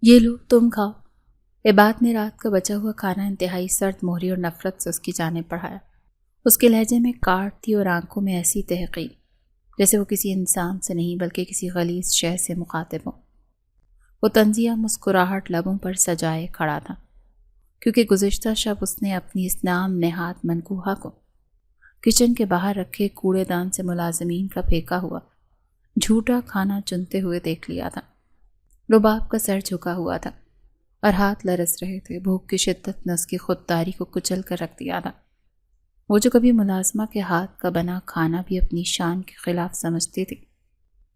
یہ لو تم کھاؤ۔ عباد نے رات کا بچا ہوا کھانا انتہائی سرد مہری اور نفرت سے اس کی جانب بڑھایا۔ اس کے لہجے میں کاٹ تھی اور آنکھوں میں ایسی تحقیر جیسے وہ کسی انسان سے نہیں بلکہ کسی غلیظ شے سے مخاطب ہو۔ وہ طنزیہ مسکراہٹ لبوں پر سجائے کھڑا تھا کیونکہ گزشتہ شب اس نے اپنی اس نام نہاد منکوہا کو کچن کے باہر رکھے کوڑے دان سے ملازمین کا پھینکا ہوا جھوٹا کھانا چنتے ہوئے دیکھ لیا تھا۔ رباب کا سر جھکا ہوا تھا اور ہاتھ لرز رہے تھے۔ بھوک کی شدت نے اس کی خودداری کو کچل کر رکھ دیا تھا۔ وہ جو کبھی ملازمہ کے ہاتھ کا بنا کھانا بھی اپنی شان کے خلاف سمجھتی تھی،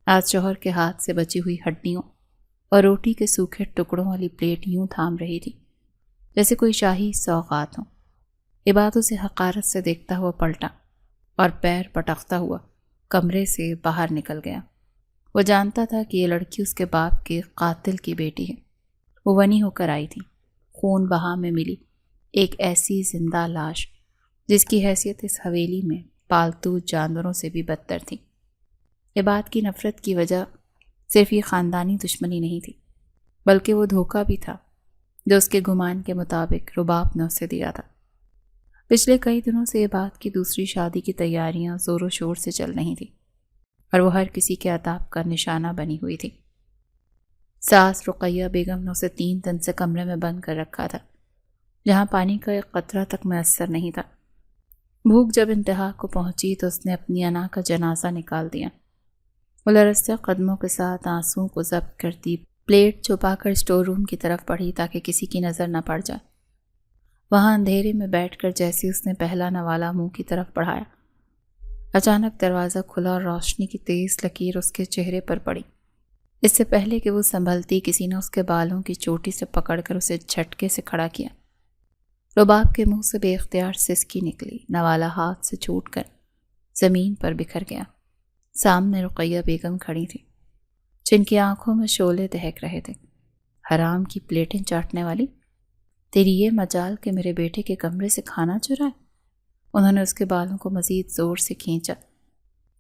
آج شوہر کے ہاتھ سے بچی ہوئی ہڈیوں اور روٹی کے سوکھے ٹکڑوں والی پلیٹ یوں تھام رہی تھی جیسے کوئی شاہی سوغات ہو۔ عباد اسے حقارت سے دیکھتا ہوا پلٹا اور پیر پٹکتا ہوا کمرے سے باہر نکل گیا۔ وہ جانتا تھا کہ یہ لڑکی اس کے باپ کے قاتل کی بیٹی ہے۔ وہ ونی ہو کر آئی تھی، خون بہا میں ملی ایک ایسی زندہ لاش جس کی حیثیت اس حویلی میں پالتو جانوروں سے بھی بدتر تھی۔ عباد کی نفرت کی وجہ صرف یہ خاندانی دشمنی نہیں تھی بلکہ وہ دھوکہ بھی تھا جو اس کے گمان کے مطابق رباب نے اسے دیا تھا۔ پچھلے کئی دنوں سے عباد کی دوسری شادی کی تیاریاں زور و شور سے چل رہی تھیں اور وہ ہر کسی کے عتاب کا نشانہ بنی ہوئی تھی۔ ساس رقیہ بیگم نے اسے 3 دن سے کمرے میں بند کر رکھا تھا جہاں پانی کا ایک قطرہ تک میسر نہیں تھا۔ بھوک جب انتہا کو پہنچی تو اس نے اپنی انا کا جنازہ نکال دیا۔ وہ لرزتے قدموں کے ساتھ آنسوؤں کو ضبط کرتی پلیٹ چھپا کر اسٹور روم کی طرف بڑھی تاکہ کسی کی نظر نہ پڑ جائے۔ وہاں اندھیرے میں بیٹھ کر جیسے اس نے پہلا نوالا منہ کی طرف بڑھایا، اچانک دروازہ کھلا اور روشنی کی تیز لکیر اس کے چہرے پر پڑی۔ اس سے پہلے کہ وہ سنبھلتی، کسی نے اس کے بالوں کی چوٹی سے پکڑ کر اسے جھٹکے سے کھڑا کیا۔ رباب کے منہ سے بے اختیار سسکی نکلی۔ نوالا ہاتھ سے چھوٹ کر زمین پر بکھر گیا۔ سامنے رقیہ بیگم کھڑی تھی جن کی آنکھوں میں شعلے دہک رہے تھے۔ حرام کی پلیٹیں چاٹنے والی، تیری یہ مجال کہ میرے بیٹے کے کمرے سے کھانا چرائے۔ انہوں نے اس کے بالوں کو مزید زور سے کھینچا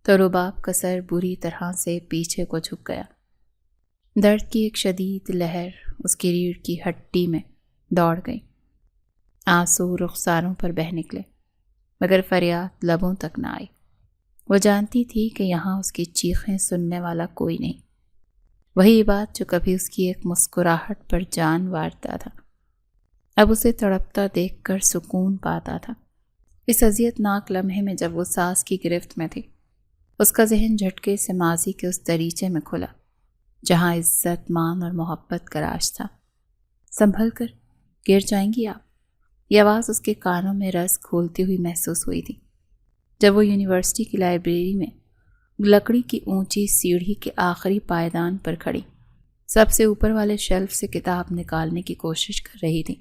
تو رباب کا سر بری طرح سے پیچھے کو جھک گیا۔ درد کی ایک شدید لہر اس کی ریڑھ کی ہڈی میں دوڑ گئی۔ آنسو رخساروں پر بہہ نکلے مگر فریاد لبوں تک نہ آئی۔ وہ جانتی تھی کہ یہاں اس کی چیخیں سننے والا کوئی نہیں، وہی بات جو کبھی اس کی ایک مسکراہٹ پر جان وارتا تھا اب اسے تڑپتا دیکھ کر سکون پاتا تھا۔ اس اذیت ناک لمحے میں جب وہ ساس کی گرفت میں تھی، اس کا ذہن جھٹکے سے ماضی کے اس دریچے میں کھلا جہاں عزت، مان اور محبت کا راج تھا۔ سنبھل کر، گر جائیں گی آپ۔ یہ آواز اس کے کانوں میں رس کھولتی ہوئی محسوس ہوئی تھی جب وہ یونیورسٹی کی لائبریری میں لکڑی کی اونچی سیڑھی کے آخری پائیدان پر کھڑی سب سے اوپر والے شیلف سے کتاب نکالنے کی کوشش کر رہی تھی۔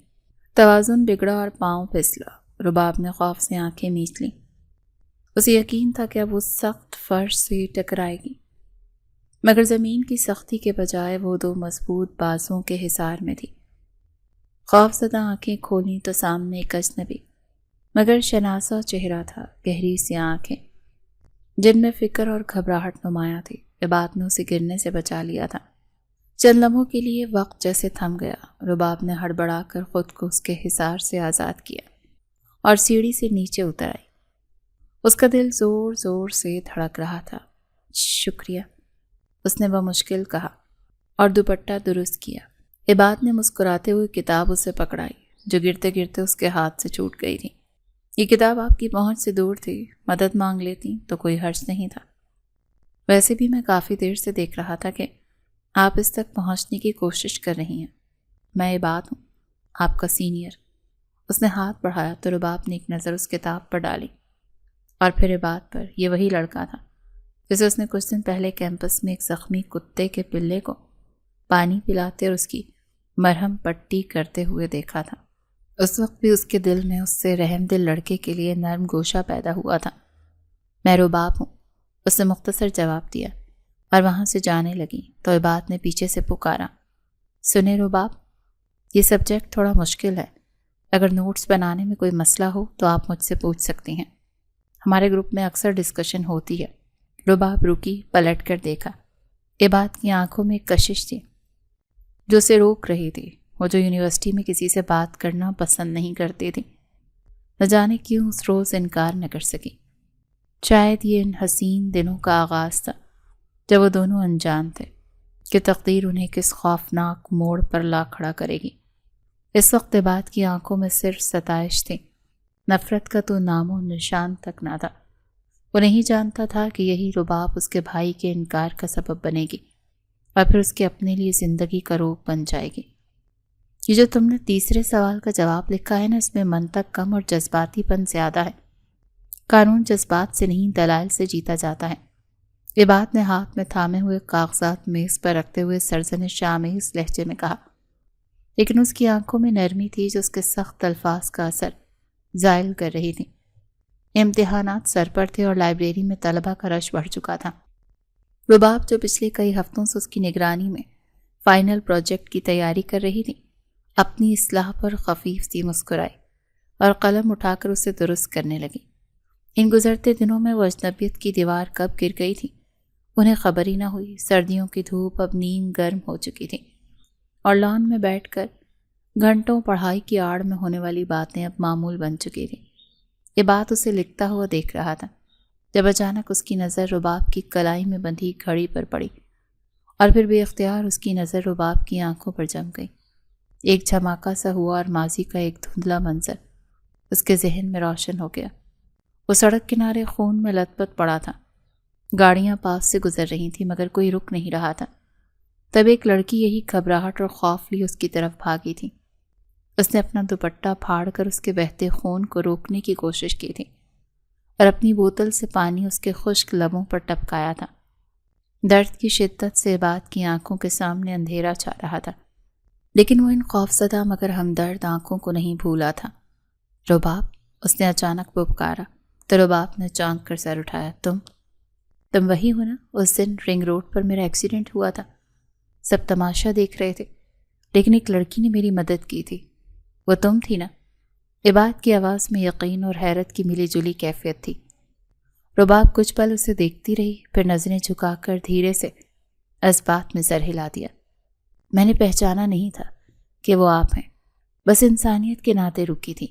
توازن بگڑا اور پاؤں پھسلا۔ رباب نے خوف سے آنکھیں میچ لیں۔ اسے یقین تھا کہ اب وہ سخت فرش سے ٹکرائے گی، مگر زمین کی سختی کے بجائے وہ 2 مضبوط بازوؤں کے حصار میں تھی۔ خوف زدہ آنکھیں کھولیں تو سامنے ایک اجنبی مگر شناسا چہرہ تھا، گہری سی آنکھیں جن میں فکر اور گھبراہٹ نمایاں تھی۔ عباد نے اسے گرنے سے بچا لیا تھا۔ چند لمحوں کے لیے وقت جیسے تھم گیا۔ رباب نے ہڑبڑا کر خود کو اس کے حصار سے آزاد کیا اور سیڑھی سے نیچے اتر آئی۔ اس کا دل زور زور سے دھڑک رہا تھا۔ شکریہ، اس نے بمشکل کہا اور دوپٹہ درست کیا۔ عباد نے مسکراتے ہوئے کتاب اسے پکڑائی جو گرتے گرتے اس کے ہاتھ سے چھوٹ گئی تھی۔ یہ کتاب آپ کی پہنچ سے دور تھی، مدد مانگ لیتی تو کوئی حرج نہیں تھا۔ ویسے بھی میں کافی دیر سے دیکھ رہا تھا کہ آپ اس تک پہنچنے کی کوشش کر رہی ہیں۔ میں عباد ہوں، آپ کا سینئر۔ اس نے ہاتھ بڑھایا تو رباب نے ایک نظر اس کتاب پر ڈالی اور پھر عباد پر۔ یہ وہی لڑکا تھا جسے اس نے کچھ دن پہلے کیمپس میں ایک زخمی کتے کے پلے کو پانی پلاتے اور اس کی مرہم پٹی کرتے ہوئے دیکھا تھا۔ اس وقت بھی اس کے دل میں اس سے رحم دل لڑکے کے لیے نرم گوشہ پیدا ہوا تھا۔ میں رباب ہوں، اس نے مختصر جواب دیا اور وہاں سے جانے لگی تو عباد نے پیچھے سے پکارا، سنیں رباب، یہ سبجیکٹ تھوڑا مشکل ہے، اگر نوٹس بنانے میں کوئی مسئلہ ہو تو آپ مجھ سے پوچھ سکتی ہیں، ہمارے گروپ میں اکثر ڈسکشن ہوتی ہے۔ رباب رکی، پلٹ کر دیکھا۔ عباد کی آنکھوں میں ایک کشش تھی جو اسے روک رہی تھی، وہ جو یونیورسٹی میں کسی سے بات کرنا پسند نہیں کرتی تھی، نہ جانے کیوں اس روز انکار نہ کر سکی۔ شاید یہ ان حسین دنوں کا آغاز تھا جب وہ دونوں انجان تھے کہ تقدیر انہیں کس خوفناک موڑ پر لا کھڑا کرے گی۔ اس وقت عباد کی آنکھوں میں صرف ستائش تھی، نفرت کا تو نام و نشان تک نہ تھا۔ وہ نہیں جانتا تھا کہ یہی رباب اس کے بھائی کے انکار کا سبب بنے گی اور پھر اس کے اپنے لیے زندگی کا روپ بن جائے گی۔ یہ جو تم نے تیسرے سوال کا جواب لکھا ہے نا، اس میں منطق کم اور جذباتی پن زیادہ ہے۔ قانون جذبات سے نہیں دلائل سے جیتا جاتا ہے۔ عباد نے ہاتھ میں تھامے ہوئے کاغذات میز پر رکھتے ہوئے سرزنش آمیز لہجے میں کہا، لیکن اس کی آنکھوں میں نرمی تھی جو اس کے سخت الفاظ کا اثر زائل کر رہی تھی۔ امتحانات سر پر تھے اور لائبریری میں طلبہ کا رش بڑھ چکا تھا۔ رباب جو پچھلے کئی ہفتوں سے اس کی نگرانی میں فائنل پروجیکٹ کی تیاری کر رہی تھی، اپنی اصلاح پر خفیف سی مسکرائی اور قلم اٹھا کر اسے درست کرنے لگی۔ ان گزرتے دنوں میں وہ اجنبیت کی دیوار کب گر گئی تھی انہیں خبر ہی نہ ہوئی۔ سردیوں کی دھوپ اب نیم گرم ہو چکی تھی اور لان میں بیٹھ کر گھنٹوں پڑھائی کی آڑ میں ہونے والی باتیں اب معمول بن چکی تھیں۔ یہ بات اسے لکھتا ہوا دیکھ رہا تھا جب اچانک اس کی نظر رباب کی کلائی میں بندھی گھڑی پر پڑی اور پھر بے اختیار اس کی نظر رباب کی آنکھوں پر جم گئی۔ ایک جھماکا سا ہوا اور ماضی کا ایک دھندلا منظر اس کے ذہن میں روشن ہو گیا۔ وہ سڑک کنارے خون میں لت پت پڑا تھا، گاڑیاں پاس سے گزر رہی تھیں مگر کوئی رک نہیں رہا تھا۔ تب ایک لڑکی یہی گھبراہٹ اور خوف لی اس کی طرف بھاگی تھی۔ اس نے اپنا دوپٹہ پھاڑ کر اس کے بہتے خون کو روکنے کی کوشش کی تھی اور اپنی بوتل سے پانی اس کے خشک لبوں پر ٹپکایا تھا۔ درد کی شدت سے عباد کی آنکھوں کے سامنے اندھیرا چھا رہا تھا، لیکن وہ ان خوفزدہ مگر ہمدرد آنکھوں کو نہیں بھولا تھا۔ رباب، اس نے اچانک پکارا تو رباب نے چونک کر سر اٹھایا۔ تم وہی ہو نا؟ اس دن رنگ روڈ پر میرا ایکسیڈنٹ ہوا تھا، سب تماشا دیکھ رہے تھے لیکن ایک لڑکی نے میری مدد کی تھی، وہ تم تھی نا؟ عباد کی آواز میں یقین اور حیرت کی ملی جلی کیفیت تھی۔ رباب کچھ پل اسے دیکھتی رہی، پھر نظریں جھکا کر دھیرے سے اس بات میں سر ہلا دیا۔ میں نے پہچانا نہیں تھا کہ وہ آپ ہیں، بس انسانیت کے ناطے رکی تھی۔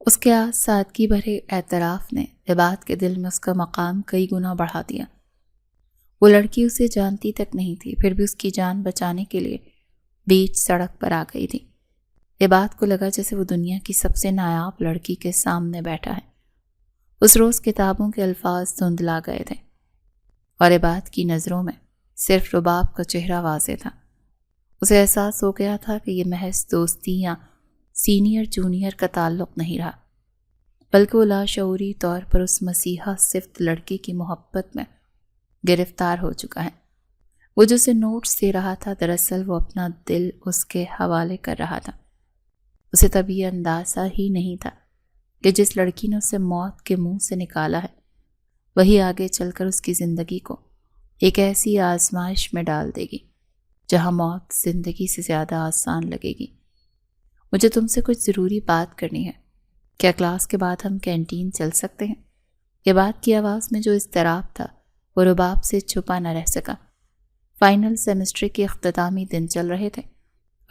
اس کے سادگی بھرے اعتراف نے عباد کے دل میں اس کا مقام کئی گنا بڑھا دیا۔ وہ لڑکی اسے جانتی تک نہیں تھی، پھر بھی اس کی جان بچانے کے لیے بیچ سڑک پر آ گئی تھی۔ عباد کو لگا جیسے وہ دنیا کی سب سے نایاب لڑکی کے سامنے بیٹھا ہے۔ اس روز کتابوں کے الفاظ دھندلا گئے تھے اور عباد کی نظروں میں صرف رباب کا چہرہ واضح تھا۔ اسے احساس ہو گیا تھا کہ یہ محض دوستی یا سینئر جونیئر کا تعلق نہیں رہا، بلکہ وہ لاشعوری طور پر اس مسیحا صفت لڑکی کی محبت میں گرفتار ہو چکا ہے۔ وہ جو اسے نوٹس دے رہا تھا، دراصل وہ اپنا دل اس کے حوالے کر رہا تھا۔ اسے تب یہ اندازہ ہی نہیں تھا کہ جس لڑکی نے اسے موت کے منہ سے نکالا ہے، وہی آگے چل کر اس کی زندگی کو ایک ایسی آزمائش میں ڈال دے گی جہاں موت زندگی سے زیادہ آسان لگے گی۔ مجھے تم سے کچھ ضروری بات کرنی ہے، کیا کلاس کے بعد ہم کینٹین چل سکتے ہیں؟ یہ بات کی آواز میں جو اضطراب تھا وہ رباب سے چھپا نہ رہ سکا۔ فائنل سیمسٹر کے اختتامی دن چل رہے تھے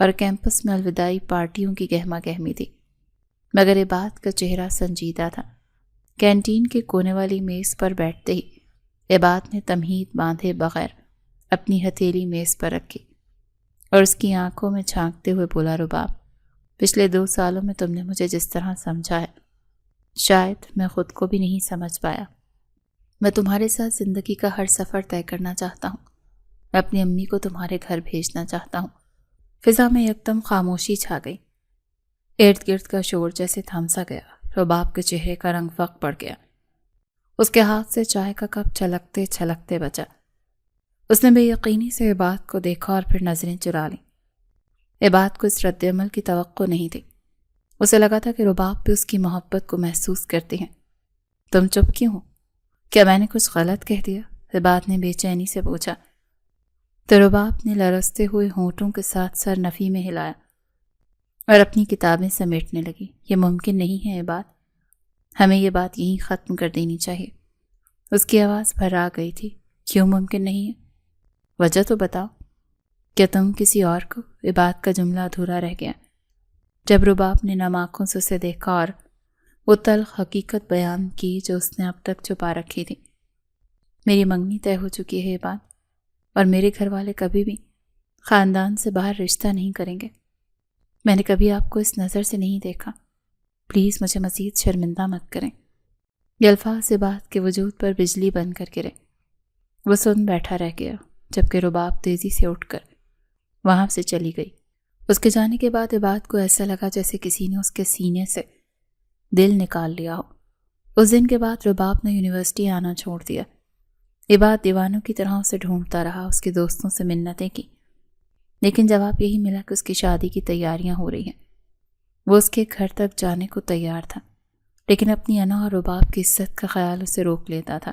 اور کیمپس میں الوداعی پارٹیوں کی گہما گہمی تھی، مگر عباد کا چہرہ سنجیدہ تھا۔ کینٹین کے کونے والی میز پر بیٹھتے ہی عباد نے تمہید باندھے بغیر اپنی ہتھیلی میز پر رکھی اور اس کی آنکھوں میں جھانکتے ہوئے بولا، رباب، پچھلے 2 سالوں میں تم نے مجھے جس طرح سمجھا ہے شاید میں خود کو بھی نہیں سمجھ پایا۔ میں تمہارے ساتھ زندگی کا ہر سفر طے کرنا چاہتا ہوں۔ میں اپنی امی کو تمہارے گھر بھیجنا چاہتا ہوں۔ فضا میں یکدم خاموشی چھا گئی، ارد گرد کا شور جیسے تھم سا گیا۔ رباب کے چہرے کا رنگ فق پڑ گیا، اس کے ہاتھ سے چائے کا کپ چھلکتے چھلکتے بچا۔ اس نے بے یقینی سے عباد کو دیکھا اور پھر نظریں چرا لیں۔ عباد کو اس رد عمل کی توقع نہیں تھی۔ اسے لگا تھا کہ رباب بھی اس کی محبت کو محسوس کرتے ہیں۔ تم چپ کیوں ہو؟ کیا میں نے کچھ غلط کہہ دیا؟ عباد نے بے چینی سے پوچھا۔ تو رباب نے لرزتے ہوئے ہونٹوں کے ساتھ سر نفی میں ہلایا اور اپنی کتابیں سمیٹنے لگی۔ یہ ممکن نہیں ہے عباد، ہمیں یہ بات یہیں ختم کر دینی چاہیے۔ اس کی آواز بھر آ گئی تھی۔ کیوں ممکن نہیں ہے؟ وجہ تو بتاؤ۔ کیا تم کسی اور کو؟ یہ بات کا جملہ ادھورا رہ گیا جب رباب نے نم آنکھوں سے اسے دیکھا اور وہ تلخ حقیقت بیان کی جو اس نے اب تک چھپا رکھی تھی۔ میری منگنی طے ہو چکی ہے یہ بات، اور میرے گھر والے کبھی بھی خاندان سے باہر رشتہ نہیں کریں گے۔ میں نے کبھی آپ کو اس نظر سے نہیں دیکھا، پلیز مجھے مزید شرمندہ مت کریں۔ یہ الفاظ سے بات کے وجود پر بجلی بن کر گرے۔ وہ سن بیٹھا رہ گیا جبکہ رباب تیزی سے اٹھ کر وہاں سے چلی گئی۔ اس کے جانے کے بعد عباد کو ایسا لگا جیسے کسی نے اس کے سینے سے دل نکال لیا ہو۔ اس دن کے بعد رباب نے یونیورسٹی آنا چھوڑ دیا۔ عباد دیوانوں کی طرح اسے ڈھونڈتا رہا، اس کے دوستوں سے منتیں کی، لیکن جواب یہی ملا کہ اس کی شادی کی تیاریاں ہو رہی ہیں۔ وہ اس کے گھر تک جانے کو تیار تھا، لیکن اپنی انا اور رباب کی عزت کا خیال اسے روک لیتا تھا۔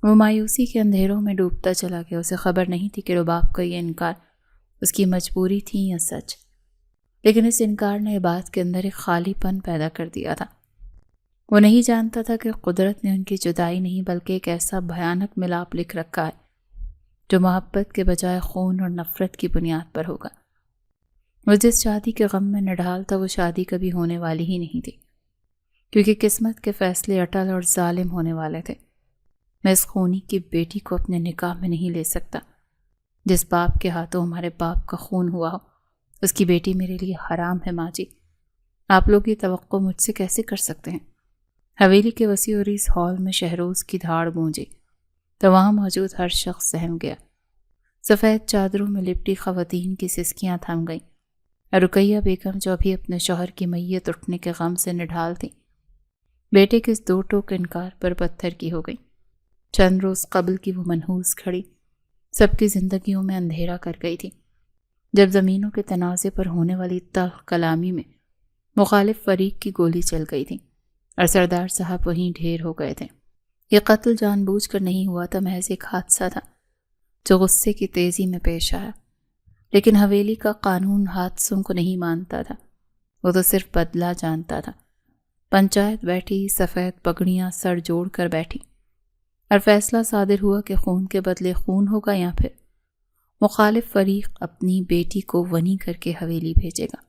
وہ مایوسی کے اندھیروں میں ڈوبتا چلا گیا۔ اسے خبر نہیں تھی کہ رباب کا یہ انکار اس کی مجبوری تھی یا سچ، لیکن اس انکار نے عباد کے اندر ایک خالی پن پیدا کر دیا تھا۔ وہ نہیں جانتا تھا کہ قدرت نے ان کی جدائی نہیں بلکہ ایک ایسا بھیانک ملاپ لکھ رکھا ہے جو محبت کے بجائے خون اور نفرت کی بنیاد پر ہوگا۔ وہ جس شادی کے غم میں نڈھال تھا وہ شادی کبھی ہونے والی ہی نہیں تھی، کیونکہ قسمت کے فیصلے اٹل اور ظالم ہونے والے تھے۔ میں اس خونی کی بیٹی کو اپنے نکاح میں نہیں لے سکتا۔ جس باپ کے ہاتھوں ہمارے باپ کا خون ہوا ہو، اس کی بیٹی میرے لیے حرام ہے۔ ماں جی، آپ لوگ یہ توقع مجھ سے کیسے کر سکتے ہیں؟ حویلی کے وسیع اور اس ہال میں شہروز کی دھاڑ گونجی تو وہاں موجود ہر شخص سہم گیا۔ سفید چادروں میں لپٹی خواتین کی سسکیاں تھم گئیں، اور رقیہ بیگم جو ابھی اپنے شوہر کی میت اٹھنے کے غم سے نڈھال تھی، بیٹے کے اس دو ٹوک انکار پر پتھر کی ہو گئی۔ چند روز قبل کی وہ منحوس کھڑی سب کی زندگیوں میں اندھیرا کر گئی تھی۔ جب زمینوں کے تنازع پر ہونے والی تلخ کلامی میں مخالف فریق کی گولی چل گئی تھی اور سردار صاحب وہیں ڈھیر ہو گئے تھے۔ یہ قتل جان بوجھ کر نہیں ہوا تھا، محض ایک حادثہ تھا جو غصے کی تیزی میں پیش آیا، لیکن حویلی کا قانون حادثوں کو نہیں مانتا تھا، وہ تو صرف بدلہ جانتا تھا۔ پنچایت بیٹھی، سفید پگڑیاں سر جوڑ کر بیٹھی، اور فیصلہ صادر ہوا کہ خون کے بدلے خون ہوگا یا پھر مخالف فریق اپنی بیٹی کو ونی کر کے حویلی بھیجے گا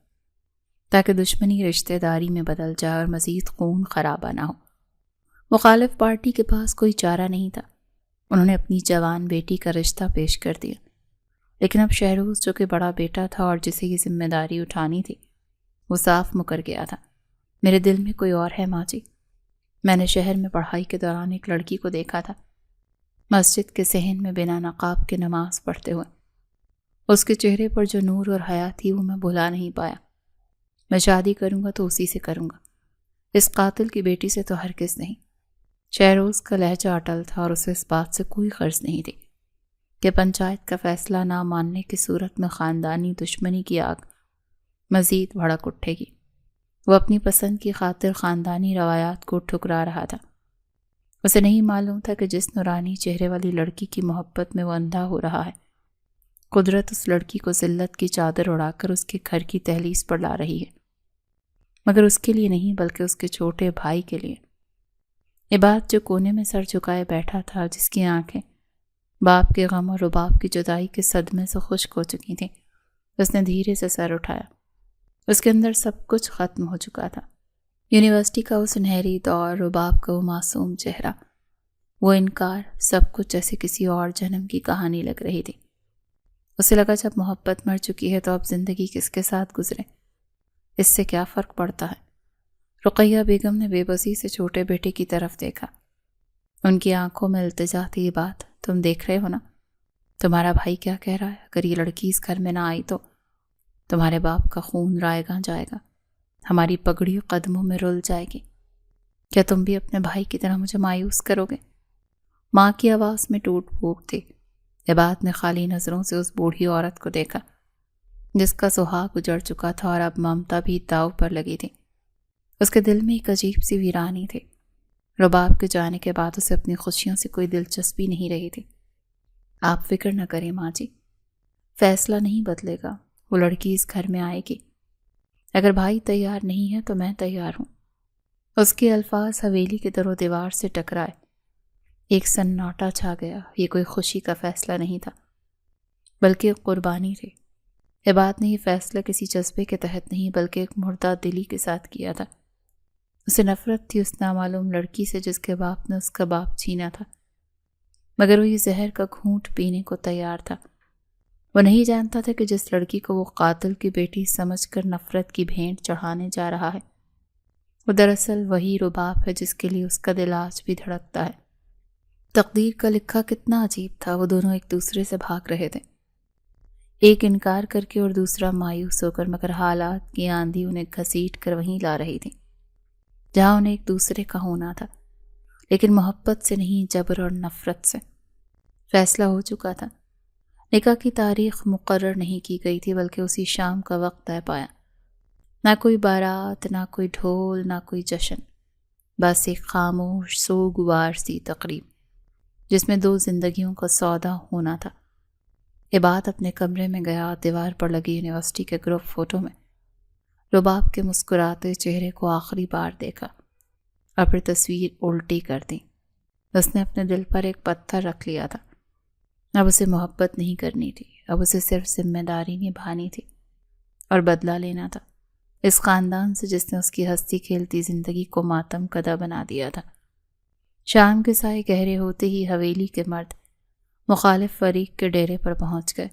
تاکہ دشمنی رشتہ داری میں بدل جائے اور مزید خون خرابہ نہ ہو۔ مخالف پارٹی کے پاس کوئی چارہ نہیں تھا، انہوں نے اپنی جوان بیٹی کا رشتہ پیش کر دیا، لیکن اب شہروز جو کہ بڑا بیٹا تھا اور جسے یہ ذمہ داری اٹھانی تھی، وہ صاف مکر گیا تھا۔ میرے دل میں کوئی اور ہے ماں جی۔ میں نے شہر میں پڑھائی کے دوران ایک لڑکی کو دیکھا تھا، مسجد کے صحن میں بنا نقاب کے نماز پڑھتے ہوئے۔ اس کے چہرے پر جو نور اور حیا تھی وہ میں بھلا نہیں پایا۔ میں شادی کروں گا تو اسی سے کروں گا، اس قاتل کی بیٹی سے تو ہرگز نہیں۔ شہروز کا لہجہ اٹل تھا اور اسے اس بات سے کوئی غرض نہیں تھی کہ پنچایت کا فیصلہ نہ ماننے کی صورت میں خاندانی دشمنی کی آگ مزید بھڑک اٹھے گی۔ وہ اپنی پسند کی خاطر خاندانی روایات کو ٹھکرا رہا تھا۔ اسے نہیں معلوم تھا کہ جس نورانی چہرے والی لڑکی کی محبت میں وہ اندھا ہو رہا ہے، قدرت اس لڑکی کو ذلت کی چادر اڑا کر اس کے گھر کی دہلیز پر لا رہی ہے، مگر اس کے لیے نہیں بلکہ اس کے چھوٹے بھائی کے لیے۔ عباد جو کونے میں سر جھکائے بیٹھا تھا، جس کی آنکھیں باپ کے غم اور رباب کی جدائی کے صدمے سے خشک ہو چکی تھیں، اس نے دھیرے سے سر اٹھایا۔ اس کے اندر سب کچھ ختم ہو چکا تھا۔ یونیورسٹی کا وہ سنہری دور، رباب کا وہ معصوم چہرہ، وہ انکار، سب کچھ جیسے کسی اور جنم کی کہانی لگ رہی تھی۔ اسے لگا جب محبت مر چکی ہے تو اب زندگی کس کے ساتھ گزرے، اس سے کیا فرق پڑتا ہے۔ رقیہ بیگم نے بے بسی سے چھوٹے بیٹے کی طرف دیکھا، ان کی آنکھوں میں التجا تھی۔ یہ بات تم دیکھ رہے ہو نا، تمہارا بھائی کیا کہہ رہا ہے؟ اگر یہ لڑکی اس گھر میں نہ آئی تو تمہارے باپ کا خون رائے گاں جائے گا، ہماری پگڑی قدموں میں رل جائے گی۔ کیا تم بھی اپنے بھائی کی طرح مجھے مایوس کرو گے؟ ماں کی آواز میں ٹوٹ پھوٹ تھی۔ عباد نے خالی نظروں سے اس بوڑھی عورت کو دیکھا جس کا سہاگ اجڑ چکا تھا اور اب ممتا بھی داؤ پر لگی تھی۔ اس کے دل میں ایک عجیب سی ویرانی تھی۔ رباب کے جانے کے بعد اسے اپنی خوشیوں سے کوئی دلچسپی نہیں رہی تھی۔ آپ فکر نہ کریں ماں جی، فیصلہ نہیں بدلے گا، وہ لڑکی اس گھر میں آئے گی۔ اگر بھائی تیار نہیں ہے تو میں تیار ہوں۔ اس کے الفاظ حویلی کے در و دیوار سے ٹکرائے۔ ایک سناٹا چھا گیا۔ یہ کوئی خوشی کا فیصلہ نہیں تھا، بلکہ ایک قربانی تھی۔ عباد نے یہ فیصلہ کسی جذبے کے تحت نہیں بلکہ ایک مردہ دلی کے ساتھ کیا تھا۔ اسے نفرت تھی اس نامعلوم لڑکی سے جس کے باپ نے اس کا باپ چھینا تھا، مگر وہ یہ زہر کا گھونٹ پینے کو تیار تھا۔ وہ نہیں جانتا تھا کہ جس لڑکی کو وہ قاتل کی بیٹی سمجھ کر نفرت کی بھینٹ چڑھانے جا رہا ہے، وہ دراصل وہی رباب ہے جس کے لیے اس کا دل آج بھی دھڑکتا ہے۔ تقدیر کا لکھا کتنا عجیب تھا، وہ دونوں ایک دوسرے سے بھاگ رہے تھے، ایک انکار کر کے اور دوسرا مایوس ہو کر، مگر حالات کی آندھی انہیں گھسیٹ کر وہیں لا رہی تھی جہاں انہیں ایک دوسرے کا ہونا تھا، لیکن محبت سے نہیں، جبر اور نفرت سے۔ فیصلہ ہو چکا تھا، نکاح کی تاریخ مقرر نہیں کی گئی تھی بلکہ اسی شام کا وقت طے پایا۔ نہ کوئی بارات، نہ کوئی ڈھول، نہ کوئی جشن، بس ایک خاموش سوگوار سی تقریب جس میں دو زندگیوں کا سودا ہونا تھا۔ عباد اپنے کمرے میں گیا، دیوار پر لگی یونیورسٹی کے گروپ فوٹو میں رباب کے مسکراتے چہرے کو آخری بار دیکھا اور پھر تصویر الٹی کر دی۔ اس نے اپنے دل پر ایک پتھر رکھ لیا تھا۔ اب اسے محبت نہیں کرنی تھی، اب اسے صرف ذمہ داری نبھانی تھی اور بدلہ لینا تھا اس خاندان سے جس نے اس کی ہستی کھیلتی زندگی کو ماتم کدہ بنا دیا تھا۔ شام کے سائے گہرے ہوتے ہی حویلی کے مرد مخالف فریق کے ڈیرے پر پہنچ گئے۔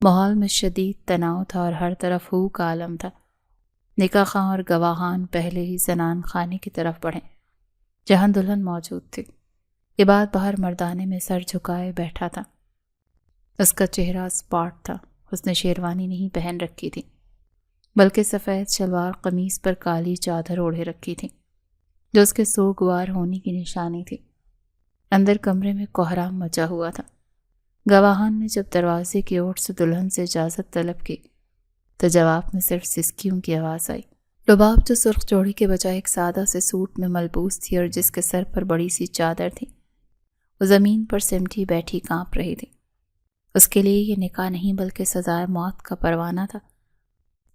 ماحول میں شدید تناؤ تھا اور ہر طرف ہو کا عالم تھا۔ نکاح خواں اور گواہان پہلے ہی زنان خانے کی طرف بڑھے جہاں دلہن موجود تھی۔ عباد باہر مردانے میں سر جھکائے بیٹھا تھا۔ اس کا چہرہ اسپاٹ تھا، اس نے شیروانی نہیں پہن رکھی تھی بلکہ سفید شلوار قمیص پر کالی چادر اوڑھے رکھی تھی جو اس کے سوگوار ہونے کی نشانی تھی۔ اندر کمرے میں کوہرام مچا ہوا تھا۔ گواہان نے جب دروازے کی اوٹ سے دلہن سے اجازت طلب کی تو جواب میں صرف سسکیوں کی آواز آئی۔ رباب جو سرخ جوڑی کے بجائے ایک سادہ سے سوٹ میں ملبوس تھی اور جس کے سر پر بڑی سی چادر تھی، وہ زمین پر سمٹی بیٹھی کانپ رہی تھی۔ اس کے لیے یہ نکاح نہیں بلکہ سزائے موت کا پروانہ تھا۔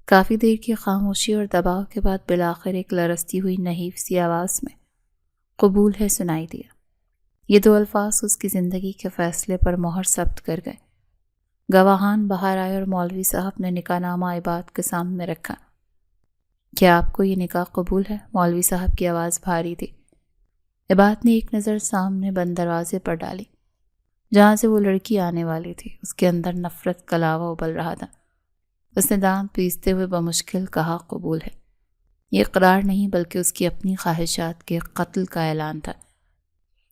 کافی دیر کی خاموشی اور دباؤ کے بعد بالآخر ایک لرزتی ہوئی نحیف سی آواز میں قبول ہے سنائی دیا۔ یہ دو الفاظ اس کی زندگی کے فیصلے پر مہر ثبت کر گئے۔ گواہان باہر آئے اور مولوی صاحب نے نکاح نامہ عباد کے سامنے رکھا۔ کیا آپ کو یہ نکاح قبول ہے؟ مولوی صاحب کی آواز بھاری تھی۔ عباد نے ایک نظر سامنے بند دروازے پر ڈالی جہاں سے وہ لڑکی آنے والی تھی۔ اس کے اندر نفرت کا لاوا ابل رہا تھا۔ اس نے دانت پیستے ہوئے بمشکل کہا قبول ہے۔ یہ اقرار نہیں بلکہ اس کی اپنی خواہشات کے قتل کا اعلان تھا۔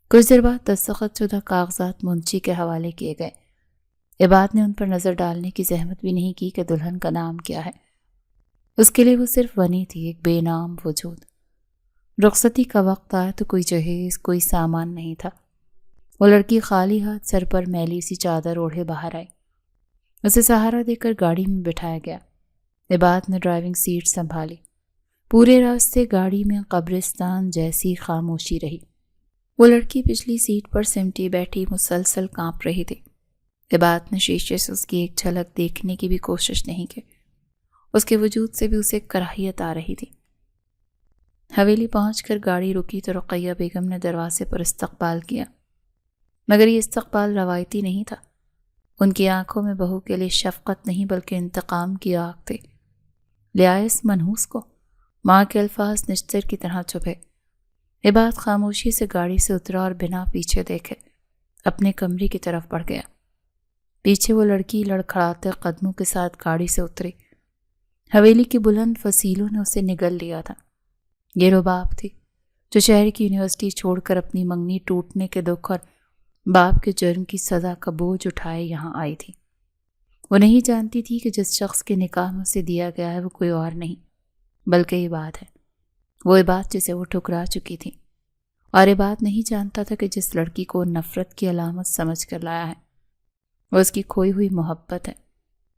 کچھ دیر بعد دستخط شدہ کاغذات منشی کے حوالے کیے گئے۔ عباد نے ان پر نظر ڈالنے کی زحمت بھی نہیں کی کہ دلہن کا نام کیا ہے۔ اس کے لیے وہ صرف ونی تھی، ایک بے نام وجود۔ رخصتی کا وقت آیا تو کوئی جہیز، کوئی سامان نہیں تھا۔ وہ لڑکی خالی ہاتھ سر پر میلی سی چادر اوڑھے باہر آئی۔ اسے سہارا دے کر گاڑی میں بٹھایا گیا۔ عباد نے ڈرائیونگ سیٹ سنبھالی۔ پورے راستے گاڑی میں قبرستان جیسی خاموشی رہی۔ وہ لڑکی پچھلی سیٹ پر سمٹی بیٹھی مسلسل کانپ رہی تھی۔ عباد نے شیشے سے اس کی ایک جھلک دیکھنے کی بھی کوشش نہیں کی۔ اس کے وجود سے بھی اسے کراہیت آ رہی تھی۔ حویلی پہنچ کر گاڑی رکی تو رقیہ بیگم نے دروازے پر استقبال کیا، مگر یہ استقبال روایتی نہیں تھا۔ ان کی آنکھوں میں بہو کے لیے شفقت نہیں بلکہ انتقام کی آگ تھی۔ لے آئے اس منحوس کو، ماں کے الفاظ نشتر کی طرح چبھے۔ عباد خاموشی سے گاڑی سے اترا اور بنا پیچھے دیکھے اپنے کمرے کی طرف بڑھ گیا۔ پیچھے وہ لڑکی لڑکھڑاتے قدموں کے ساتھ گاڑی سے اتری۔ حویلی کی بلند فصیلوں نے اسے نگل لیا تھا۔ یہ رباب تھی جو شہر کی یونیورسٹی چھوڑ کر اپنی منگنی ٹوٹنے کے دکھ اور باپ کے جرم کی سزا کا بوجھ اٹھائے یہاں آئی تھی۔ وہ نہیں جانتی تھی کہ جس شخص کے نکاح میں اسے دیا گیا ہے وہ کوئی اور نہیں بلکہ عباد ہے، وہ عباد جسے وہ ٹھکرا چکی تھی۔ اور عباد نہیں جانتا تھا کہ جس لڑکی کو نفرت کی علامت سمجھ کر لایا ہے وہ اس کی کھوئی ہوئی محبت ہے۔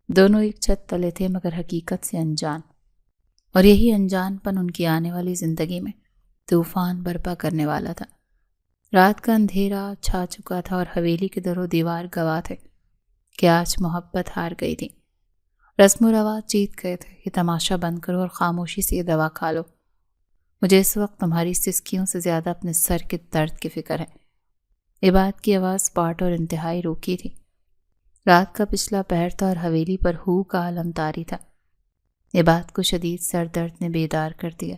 دونوں ایک چھت تلے تھے مگر حقیقت سے انجان، اور یہی انجان پن ان کی آنے والی زندگی میں طوفان برپا کرنے والا تھا۔ رات کا اندھیرا چھا چکا تھا اور حویلی کے در و دیوار گواہ تھے کہ آج محبت ہار گئی تھی۔ رسم و رواج جیت گئے تھے۔ یہ تماشا بند کرو اور خاموشی سے یہ دوا کھا لو۔ مجھے اس وقت تمہاری سسکیوں سے زیادہ اپنے سر کے درد کی فکر ہے۔ عباد کی آواز پاٹ اور انتہائی روکی تھی۔ رات کا پچھلا پہر تھا اور حویلی پر ہو کا عالم طاری تھا۔ عباد کو شدید سر درد نے بیدار کر دیا۔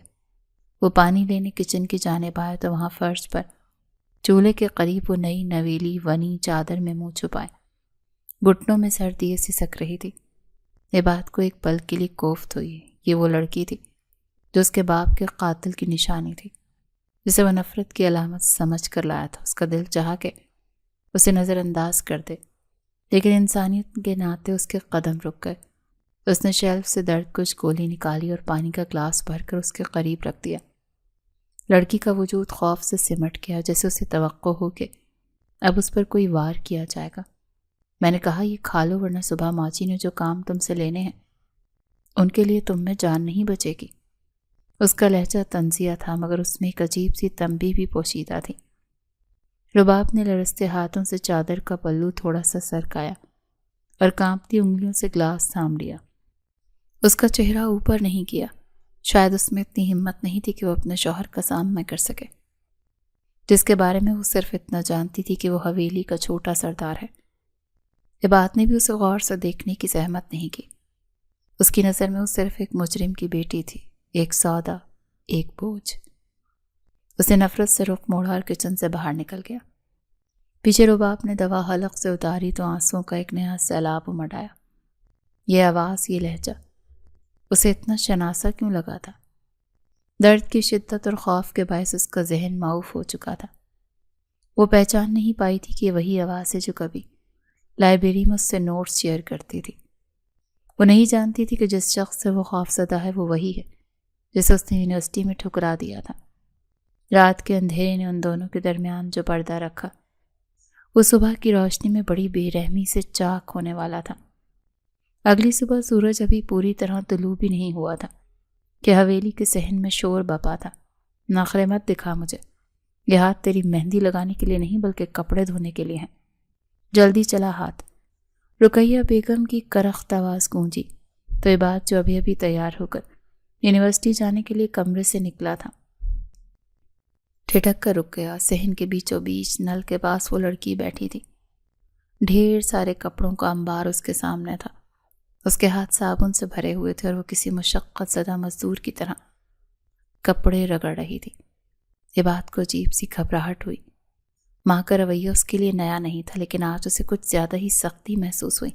وہ پانی لینے کچن کی جانب آئے تو وہاں فرش پر چولہے کے قریب وہ نئی نویلی ونی چادر میں منہ چھپائے، گھٹنوں میں سردی سسک رہی تھی۔ عباد کو ایک پل کے لیے کوفت ہوئی، یہ وہ لڑکی تھی جو اس کے باپ کے قاتل کی نشانی تھی، جسے وہ نفرت کی علامت سمجھ کر لایا تھا۔ اس کا دل چاہا کہ اسے نظر انداز کر دے، لیکن انسانیت کے ناطے اس کے قدم رک گئے۔ اس نے شیلف سے درد کچھ گولی نکالی اور پانی کا گلاس بھر کر اس کے قریب رکھ دیا۔ لڑکی کا وجود خوف سے سمٹ گیا، جیسے اسے توقع ہو کہ اب اس پر کوئی وار کیا جائے گا۔ میں نے کہا یہ کھا لو ورنہ صبح ماچی نے جو کام تم سے لینے ہیں ان کے لیے تم میں جان نہیں بچے گی۔ اس کا لہجہ طنزیہ تھا، مگر اس میں ایک عجیب سی تنبیہ بھی پوشیدہ تھی۔ رباب نے لرزتے ہاتھوں سے چادر کا پلو تھوڑا سا سرکایا اور کانپتی انگلیوں سے گلاس تھام لیا۔ اس کا چہرہ اوپر نہیں کیا، شاید اس میں اتنی ہمت نہیں تھی کہ وہ اپنے شوہر کا سامنا کر سکے، جس کے بارے میں وہ صرف اتنا جانتی تھی کہ وہ حویلی کا چھوٹا سردار ہے۔ عباد نے بھی اسے غور سے دیکھنے کی زحمت نہیں کی۔ اس کی نظر میں وہ صرف ایک مجرم کی بیٹی تھی، ایک سودا، ایک بوجھ۔ اسے نفرت سے رخ موڑا اور کچن سے باہر نکل گیا۔ پیچھے رباب نے دوا حلق سے اتاری تو آنسوؤں کا ایک نیا سیلاب امڑ آیا۔ یہ آواز، یہ لہجہ اسے اتنا شناسا کیوں لگا تھا؟ درد کی شدت اور خوف کے باعث اس کا ذہن معوف ہو چکا تھا۔ وہ پہچان نہیں پائی تھی کہ یہ وہی آواز ہے جو کبھی لائبریری میں اس سے نوٹس شیئر کرتی تھی۔ وہ نہیں جانتی تھی کہ جس شخص سے وہ خوف زدہ ہے وہ وہی ہے جسے اس نے یونیورسٹی میں ٹھکرا دیا تھا۔ رات کے اندھیرے نے ان دونوں کے درمیان جو پردہ رکھا، وہ صبح کی روشنی میں بڑی بے رحمی سے چاک ہونے والا تھا۔ اگلی صبح سورج ابھی پوری طرح طلوع بھی نہیں ہوا تھا کہ حویلی کے صحن میں شور بپا تھا۔ نخرے مت دکھا مجھے، یہ ہاتھ تیری مہندی لگانے کے لیے نہیں بلکہ کپڑے دھونے کے لیے ہیں، جلدی چلا ہاتھ۔ رقیہ بیگم کی کرخت آواز گونجی تو عباد جو ابھی ابھی تیار ہو کر یونیورسٹی جانے کے لیے کمرے سے نکلا تھا ٹھٹک کر رک گیا۔ صحن کے بیچوں بیچ نل کے پاس وہ لڑکی بیٹھی تھی، ڈھیر سارے کپڑوں کا انبار اس کے سامنے تھا۔ اس کے ہاتھ صابن سے بھرے ہوئے تھے اور وہ کسی مشقت زدہ مزدور کی طرح کپڑے رگڑ رہی تھی۔ عباد کو عجیب سی گھبراہٹ ہوئی۔ ماں کا رویہ اس کے لیے نیا نہیں تھا، لیکن آج اسے کچھ زیادہ ہی سختی محسوس ہوئی۔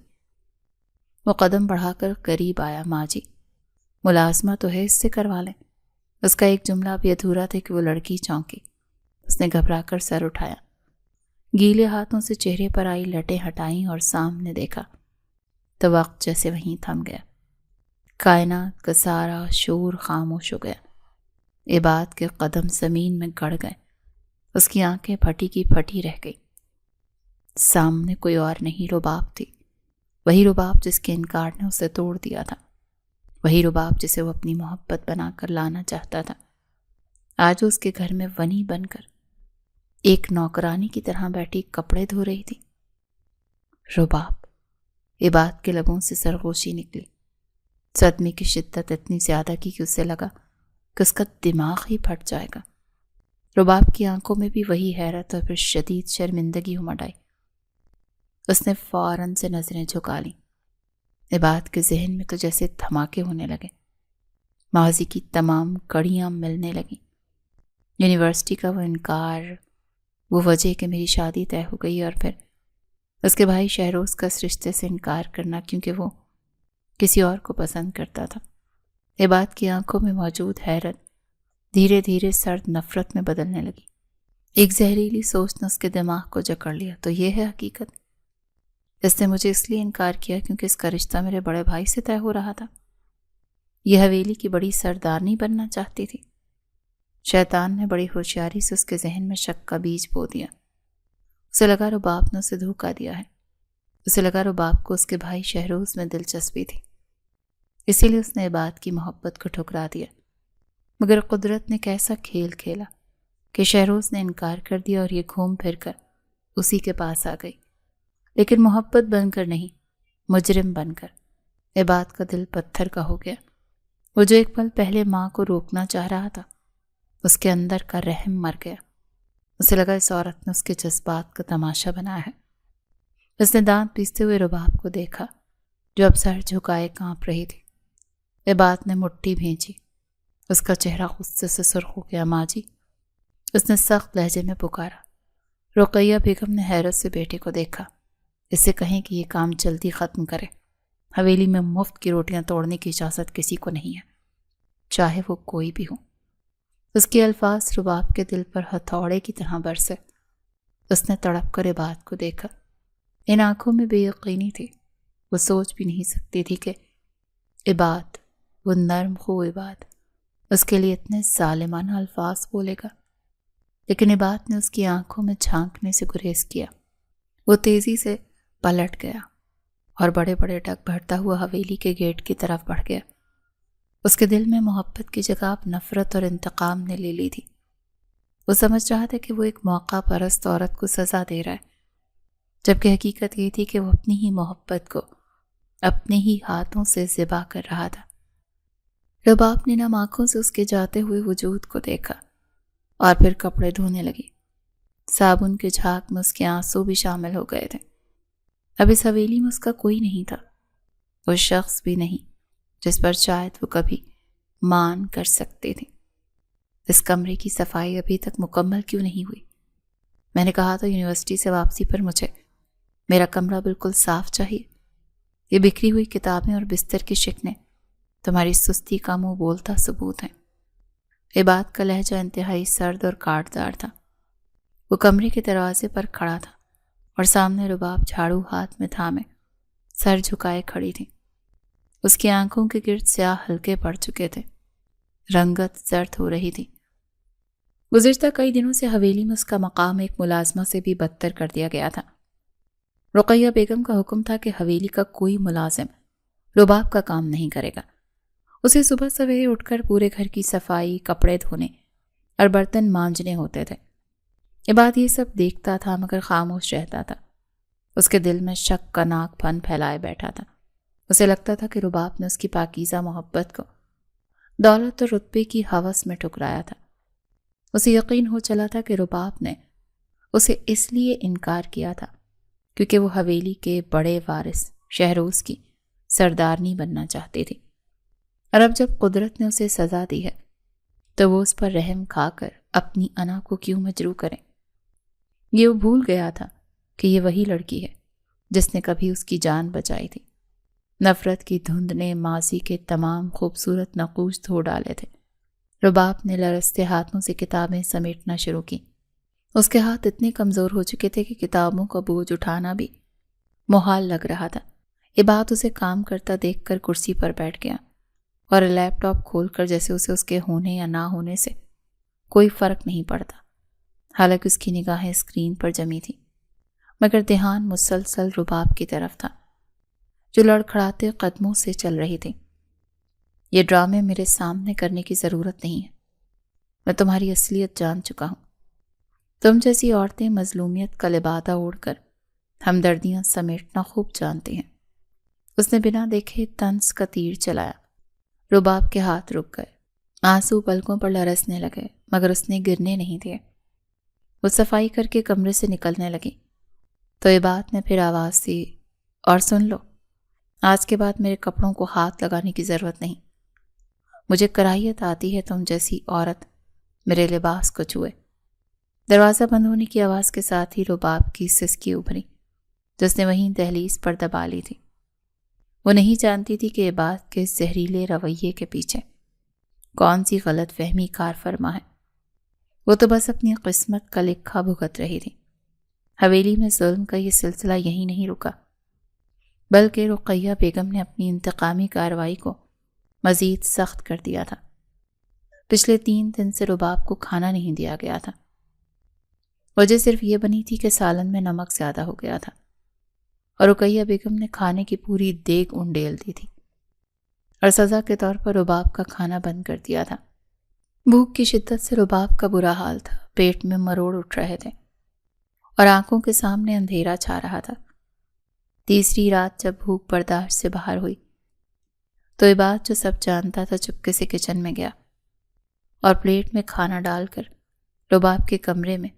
وہ قدم بڑھا کر قریب آیا۔ ماں جی، ملازمہ تو ہے، اس سے کروا لیں۔ اس کا ایک جملہ بھی ادھورا تھا کہ وہ لڑکی چونکی۔ اس نے گھبرا کر سر اٹھایا، گیلے ہاتھوں سے چہرے پر آئی لٹیں ہٹائیں اور سامنے دیکھا تو وقت جیسے وہیں تھم گیا۔ کائنات کا سارا شور خاموش ہو گیا۔ عباد کے قدم زمین میں گڑ گئے، اس کی آنکھیں پھٹی کی پھٹی رہ گئی۔ سامنے کوئی اور نہیں، رباب تھی، وہی رباب جس کے انکار نے اسے توڑ دیا تھا، وہی رباب جسے وہ اپنی محبت بنا کر لانا چاہتا تھا۔ آج اس کے گھر میں ونی بن کر ایک نوکرانی کی طرح بیٹھی کپڑے دھو رہی تھی۔ رباب! عباد کے لبوں سے سرگوشی نکلی۔ صدمے کی شدت اتنی زیادہ کی کہ اسے لگا کہ اس کا دماغ ہی پھٹ جائے گا۔ رباب کی آنکھوں میں بھی وہی حیرت اور پھر شدید شرمندگی امڑ آئی۔ اس نے فوراً سے نظریں جھکا لیں۔ عباد کے ذہن میں تو جیسے دھماکے ہونے لگے، ماضی کی تمام کڑیاں ملنے لگیں۔ یونیورسٹی کا وہ انکار، وہ وجہ کہ میری شادی طے ہو گئی، اور پھر اس کے بھائی شہروز کا اس رشتے سے انکار کرنا کیونکہ وہ کسی اور کو پسند کرتا تھا۔ عباد کی آنکھوں میں موجود حیرت دھیرے دھیرے سرد نفرت میں بدلنے لگی۔ ایک زہریلی سوچ نے اس کے دماغ کو جکڑ لیا، تو یہ ہے حقیقت؟ اس نے مجھے اس لیے انکار کیا کیونکہ اس کا رشتہ میرے بڑے بھائی سے طے ہو رہا تھا؟ یہ حویلی کی بڑی سردارنی بننا چاہتی تھی؟ شیطان نے بڑی ہوشیاری سے اس کے ذہن میں شک کا بیج بو دیا۔ اسے لگا رباب نے اسے دھوکا دیا ہے۔ اسے لگا رباب کو اس کے بھائی شہروز میں دلچسپی تھی، اسی لیے اس نے عباد کی محبت کو ٹھکرا دیا۔ مگر قدرت نے کیسا کھیل کھیلا کہ شہروز نے انکار کر دیا اور یہ گھوم پھر کر اسی کے پاس آ گئی، لیکن محبت بن کر نہیں، مجرم بن کر۔ عباد کا دل پتھر کا ہو گیا۔ وہ جو ایک پل پہلے ماں کو روکنا چاہ رہا تھا، اس کے اندر کا رحم مر گیا۔ اسے لگا اس عورت نے اس کے جذبات کا تماشا بنایا ہے۔ اس نے دانت پیستے ہوئے رباب کو دیکھا جو اب سر جھکائے کانپ رہی تھی۔ عبادت نے مٹھی بھینچی۔ اس کا چہرہ غصے سے سرخ ہو گیا۔ ماں جی، اس نے سخت لہجے میں پکارا۔ رقیہ بیگم نے حیرت سے بیٹے کو دیکھا۔ اس سے کہیں کہ یہ کام جلدی ختم کرے۔ حویلی میں مفت کی روٹیاں توڑنے کی اجازت کسی کو نہیں ہے، چاہے وہ کوئی بھی ہو۔ اس کے الفاظ رباب کے دل پر ہتھوڑے کی طرح برسے۔ اس نے تڑپ کر عبادت کو دیکھا۔ ان آنکھوں میں بے یقینی تھی۔ وہ سوچ بھی نہیں سکتی تھی کہ عبادت، وہ نرم خو عبادت، اس کے لیے اتنے ظالمانہ الفاظ بولے گا۔ لیکن عبادت نے اس کی آنکھوں میں جھانکنے سے گریز کیا۔ وہ تیزی سے پلٹ گیا اور بڑے بڑے ڈگ بھرتا ہوا حویلی کے گیٹ کی طرف بڑھ گیا۔ اس کے دل میں محبت کی جگہ اب نفرت اور انتقام نے لے لی تھی۔ وہ سمجھ رہا تھا کہ وہ ایک موقع پرست عورت کو سزا دے رہا ہے، جبکہ حقیقت یہ تھی کہ وہ اپنی ہی محبت کو اپنے ہی ہاتھوں سے ذبح کر رہا تھا۔ رباب نے نم آنکھوں سے اس کے جاتے ہوئے وجود کو دیکھا اور پھر کپڑے دھونے لگی۔ صابن کے جھاگ میں اس کے آنسو بھی شامل ہو گئے تھے۔ اب اس حویلی میں اس کا کوئی نہیں تھا، وہ شخص بھی نہیں جس پر شاید وہ کبھی مان کر سکتے تھے۔ اس کمرے کی صفائی ابھی تک مکمل کیوں نہیں ہوئی؟ میں نے کہا تھا یونیورسٹی سے واپسی پر مجھے میرا کمرہ بالکل صاف چاہیے۔ یہ بکھری ہوئی کتابیں اور بستر کی شکنیں تمہاری سستی کا منہ بولتا ثبوت ہیں۔ عبادت کا لہجہ انتہائی سرد اور کاٹدار تھا۔ وہ کمرے کے دروازے پر کھڑا تھا اور سامنے رباب جھاڑو ہاتھ میں تھامے سر جھکائے کھڑی تھی۔ اس کی آنکھوں کے گرد سیاہ حلقے پڑ چکے تھے، رنگت زرد ہو رہی تھی۔ گزشتہ کئی دنوں سے حویلی میں اس کا مقام ایک ملازمہ سے بھی بدتر کر دیا گیا تھا۔ رقیہ بیگم کا حکم تھا کہ حویلی کا کوئی ملازم رباب کا کام نہیں کرے گا۔ اسے صبح سویرے اٹھ کر پورے گھر کی صفائی، کپڑے دھونے اور برتن مانجنے ہوتے تھے۔ عبادت یہ سب دیکھتا تھا مگر خاموش رہتا تھا۔ اس کے دل میں شک کا ناک پھن پھیلائے بیٹھا تھا۔ اسے لگتا تھا کہ رباب نے اس کی پاکیزہ محبت کو دولت اور رتبے کی ہوس میں ٹھکرایا تھا۔ اسے یقین ہو چلا تھا کہ رباب نے اسے اس لیے انکار کیا تھا کیونکہ وہ حویلی کے بڑے وارث شہروز کی سردارنی بننا چاہتی تھی، اور اب جب قدرت نے اسے سزا دی ہے تو وہ اس پر رحم کھا کر اپنی انا کو کیوں مجروح کریں؟ یہ وہ بھول گیا تھا کہ یہ وہی لڑکی ہے جس نے کبھی اس کی جان بچائی تھی۔ نفرت کی دھند نے ماضی کے تمام خوبصورت نقوش دھو ڈالے تھے۔ رباب نے لرزتے ہاتھوں سے کتابیں سمیٹنا شروع کی۔ اس کے ہاتھ اتنے کمزور ہو چکے تھے کہ کتابوں کا بوجھ اٹھانا بھی محال لگ رہا تھا۔ عبادت اسے کام کرتا دیکھ کر کرسی پر بیٹھ گیا اور لیپ ٹاپ کھول کر جیسے اسے اس کے ہونے یا نہ ہونے سے کوئی فرق نہیں پڑتا، حالانکہ اس کی نگاہیں اسکرین پر جمی تھی، مگر دھیان مسلسل رباب کی طرف تھا جو لڑکھڑاتے قدموں سے چل رہی تھی۔ یہ ڈرامے میرے سامنے کرنے کی ضرورت نہیں ہے، میں تمہاری اصلیت جان چکا ہوں۔ تم جیسی عورتیں مظلومیت کا لبادہ اوڑھ کر ہمدردیاں سمیٹنا خوب جانتی ہیں۔ اس نے بنا دیکھے طنز کا تیر چلایا۔ رباب کے ہاتھ رک گئے، آنسو پلکوں پر لرزنے لگے، مگر اس نے گرنے نہیں دیے۔ وہ صفائی کر کے کمرے سے نکلنے لگی تو عبادت نے پھر آواز دی، اور سن لو، آج کے بعد میرے کپڑوں کو ہاتھ لگانے کی ضرورت نہیں۔ مجھے کراہیت آتی ہے تم جیسی عورت میرے لباس کو چھوئے۔ دروازہ بند ہونے کی آواز کے ساتھ ہی رباب کی سسکی ابھری جس نے وہیں دہلیز پر دبا لی تھی۔ وہ نہیں جانتی تھی کہ عبادت کے زہریلے رویے کے پیچھے کون سی غلط فہمی کار فرما ہے۔ وہ تو بس اپنی قسمت کا لکھا بھگت رہی تھی۔ حویلی میں ظلم کا یہ سلسلہ یہیں نہیں رکا، بلکہ رقیہ بیگم نے اپنی انتقامی کارروائی کو مزید سخت کر دیا تھا۔ پچھلے 3 دن سے رباب کو کھانا نہیں دیا گیا تھا۔ وجہ صرف یہ بنی تھی کہ سالن میں نمک زیادہ ہو گیا تھا، اور رقیہ بیگم نے کھانے کی پوری دیگ انڈیل دی تھی اور سزا کے طور پر رباب کا کھانا بند کر دیا تھا۔ بھوک کی شدت سے رباب کا برا حال تھا، پیٹ میں مروڑ اٹھ رہے تھے اور آنکھوں کے سامنے اندھیرا چھا رہا تھا۔ تیسری رات جب بھوک برداشت سے باہر ہوئی تو عبادت جو سب جانتا تھا چپکے سے کچن میں گیا اور پلیٹ میں کھانا ڈال کر رباب کے کمرے میں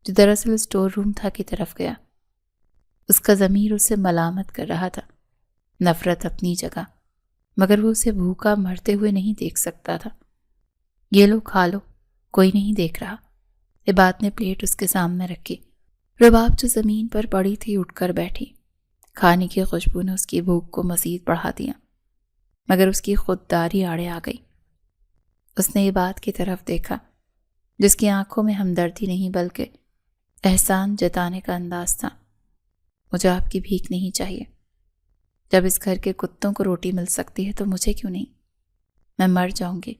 جو دراصل اسٹور روم تھا کی طرف گیا۔ اس کا ضمیر اسے ملامت کر رہا تھا، نفرت اپنی جگہ، مگر وہ اسے بھوکا مرتے ہوئے نہیں دیکھ سکتا تھا۔ یہ لو کھا لو، کوئی نہیں دیکھ رہا۔ عباد نے پلیٹ اس کے سامنے رکھی۔ رباب جو زمین پر پڑی تھی اٹھ کر بیٹھی۔ کھانے کی خوشبو نے اس کی بھوک کو مزید بڑھا دیا، مگر اس کی خودداری آڑے آ گئی۔ اس نے عباد کی طرف دیکھا، جس کی آنکھوں میں ہمدردی نہیں بلکہ احسان جتانے کا انداز تھا۔ مجھے آپ کی بھیک نہیں چاہیے۔ جب اس گھر کے کتوں کو روٹی مل سکتی ہے تو مجھے کیوں نہیں؟ میں مر جاؤں گی،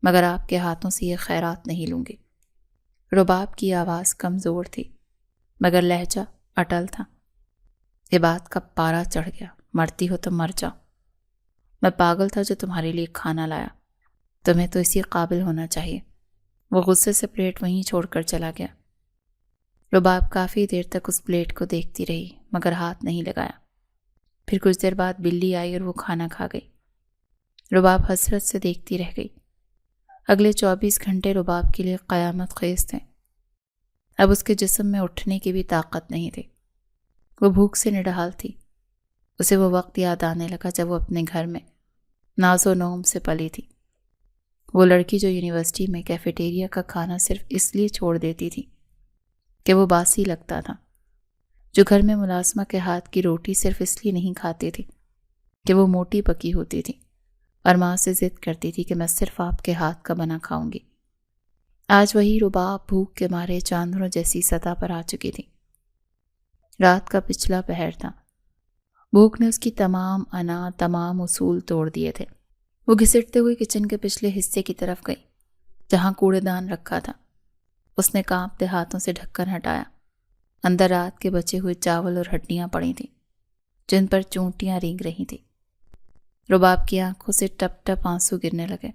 مگر آپ کے ہاتھوں سے یہ خیرات نہیں لوں گی۔ رباب کی آواز کمزور تھی، مگر لہجہ اٹل تھا۔ عباد کا پارا چڑھ گیا۔ مرتی ہو تو مر جاؤ۔ میں پاگل تھا جو تمہارے لیے کھانا لایا، تمہیں تو اسی قابل ہونا چاہیے۔ وہ غصے سے پلیٹ وہیں چھوڑ کر چلا گیا۔ رباب کافی دیر تک اس پلیٹ کو دیکھتی رہی، مگر ہاتھ نہیں لگایا۔ پھر کچھ دیر بعد بلی آئی اور وہ کھانا کھا گئی۔ رباب حسرت سے دیکھتی رہ گئی۔ اگلے 24 گھنٹے رباب کے لیے قیامت خیز تھے۔ اب اس کے جسم میں اٹھنے کی بھی طاقت نہیں تھی۔ وہ بھوک سے نڈھال تھی۔ اسے وہ وقت یاد آنے لگا جب وہ اپنے گھر میں ناز و نوم سے پلی تھی۔ وہ لڑکی جو یونیورسٹی میں کیفیٹیریا کا کھانا صرف اس لیے چھوڑ دیتی تھی کہ وہ باسی لگتا تھا، جو گھر میں ملازمہ کے ہاتھ کی روٹی صرف اس لیے نہیں کھاتی تھی کہ وہ موٹی پکی ہوتی تھی، اور ماں سے ضد کرتی تھی کہ میں صرف آپ کے ہاتھ کا بنا کھاؤں گی۔ آج وہی رباب بھوک کے مارے جانوروں جیسی سطح پر آ چکی تھی۔ رات کا پچھلا پہر تھا۔ بھوک نے اس کی تمام اصول توڑ دیے تھے۔ وہ گھسٹتے ہوئے کچن کے پچھلے حصے کی طرف گئی، جہاں کوڑے دان رکھا تھا۔ اس نے کانپتے ہاتھوں سے ڈھکن ہٹایا۔ اندر رات کے بچے ہوئے چاول اور ہڈیاں پڑی تھیں، جن پر چونٹیاں رینگ رہی تھیں۔ رباب کی آنکھوں سے ٹپ ٹپ آنسو گرنے لگے۔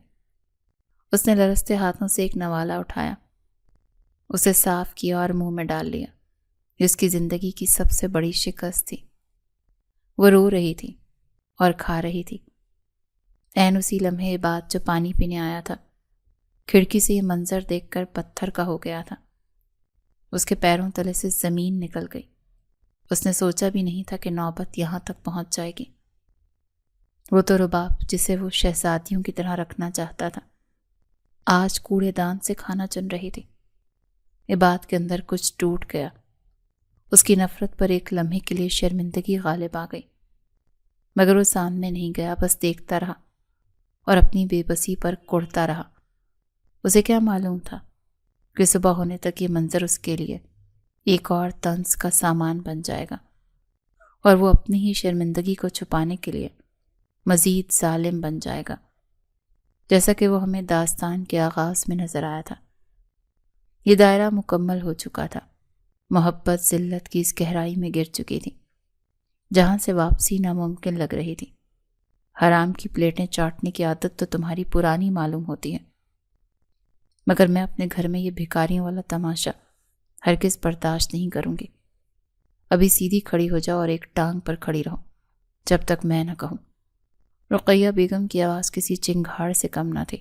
اس نے لرزتے ہاتھوں سے ایک نوالا اٹھایا، اسے صاف کیا اور منہ میں ڈال لیا۔ یہ اس کی زندگی کی سب سے بڑی شکست تھی۔ وہ رو رہی تھی اور کھا رہی تھی۔ عین اسی لمحے بعد جو پانی پینے آیا تھا، کھڑکی سے یہ منظر دیکھ کر پتھر کا ہو گیا تھا۔ اس کے پیروں تلے سے زمین نکل گئی۔ اس نے سوچا بھی نہیں تھا کہ نوبت یہاں تک پہنچ جائے گی۔ وہ تو رباب جسے وہ شہزادیوں کی طرح رکھنا چاہتا تھا، آج کوڑے دان سے کھانا چن رہی تھی۔ عباد کے اندر کچھ ٹوٹ گیا۔ اس کی نفرت پر ایک لمحے کے لیے شرمندگی غالب آ گئی، مگر وہ سامنے نہیں گیا، بس دیکھتا رہا اور اپنی بے بسی پر کڑتا رہا۔ اسے کیا معلوم تھا کہ صبح ہونے تک یہ منظر اس کے لیے ایک اور طنز کا سامان بن جائے گا، اور وہ اپنی ہی شرمندگی کو چھپانے کے لیے مزید ظالم بن جائے گا، جیسا کہ وہ ہمیں داستان کے آغاز میں نظر آیا تھا۔ یہ دائرہ مکمل ہو چکا تھا۔ محبت ذلت کی اس گہرائی میں گر چکی تھی، جہاں سے واپسی ناممکن لگ رہی تھی۔ حرام کی پلیٹیں چاٹنے کی عادت تو تمہاری پرانی معلوم ہوتی ہے، مگر میں اپنے گھر میں یہ بھکاریوں والا تماشا ہرگز برداشت نہیں کروں گی۔ ابھی سیدھی کھڑی ہو جاؤ اور ایک ٹانگ پر کھڑی رہو جب تک میں نہ کہوں۔ رقیہ بیگم کی آواز کسی چنگھاڑ سے کم نہ تھی۔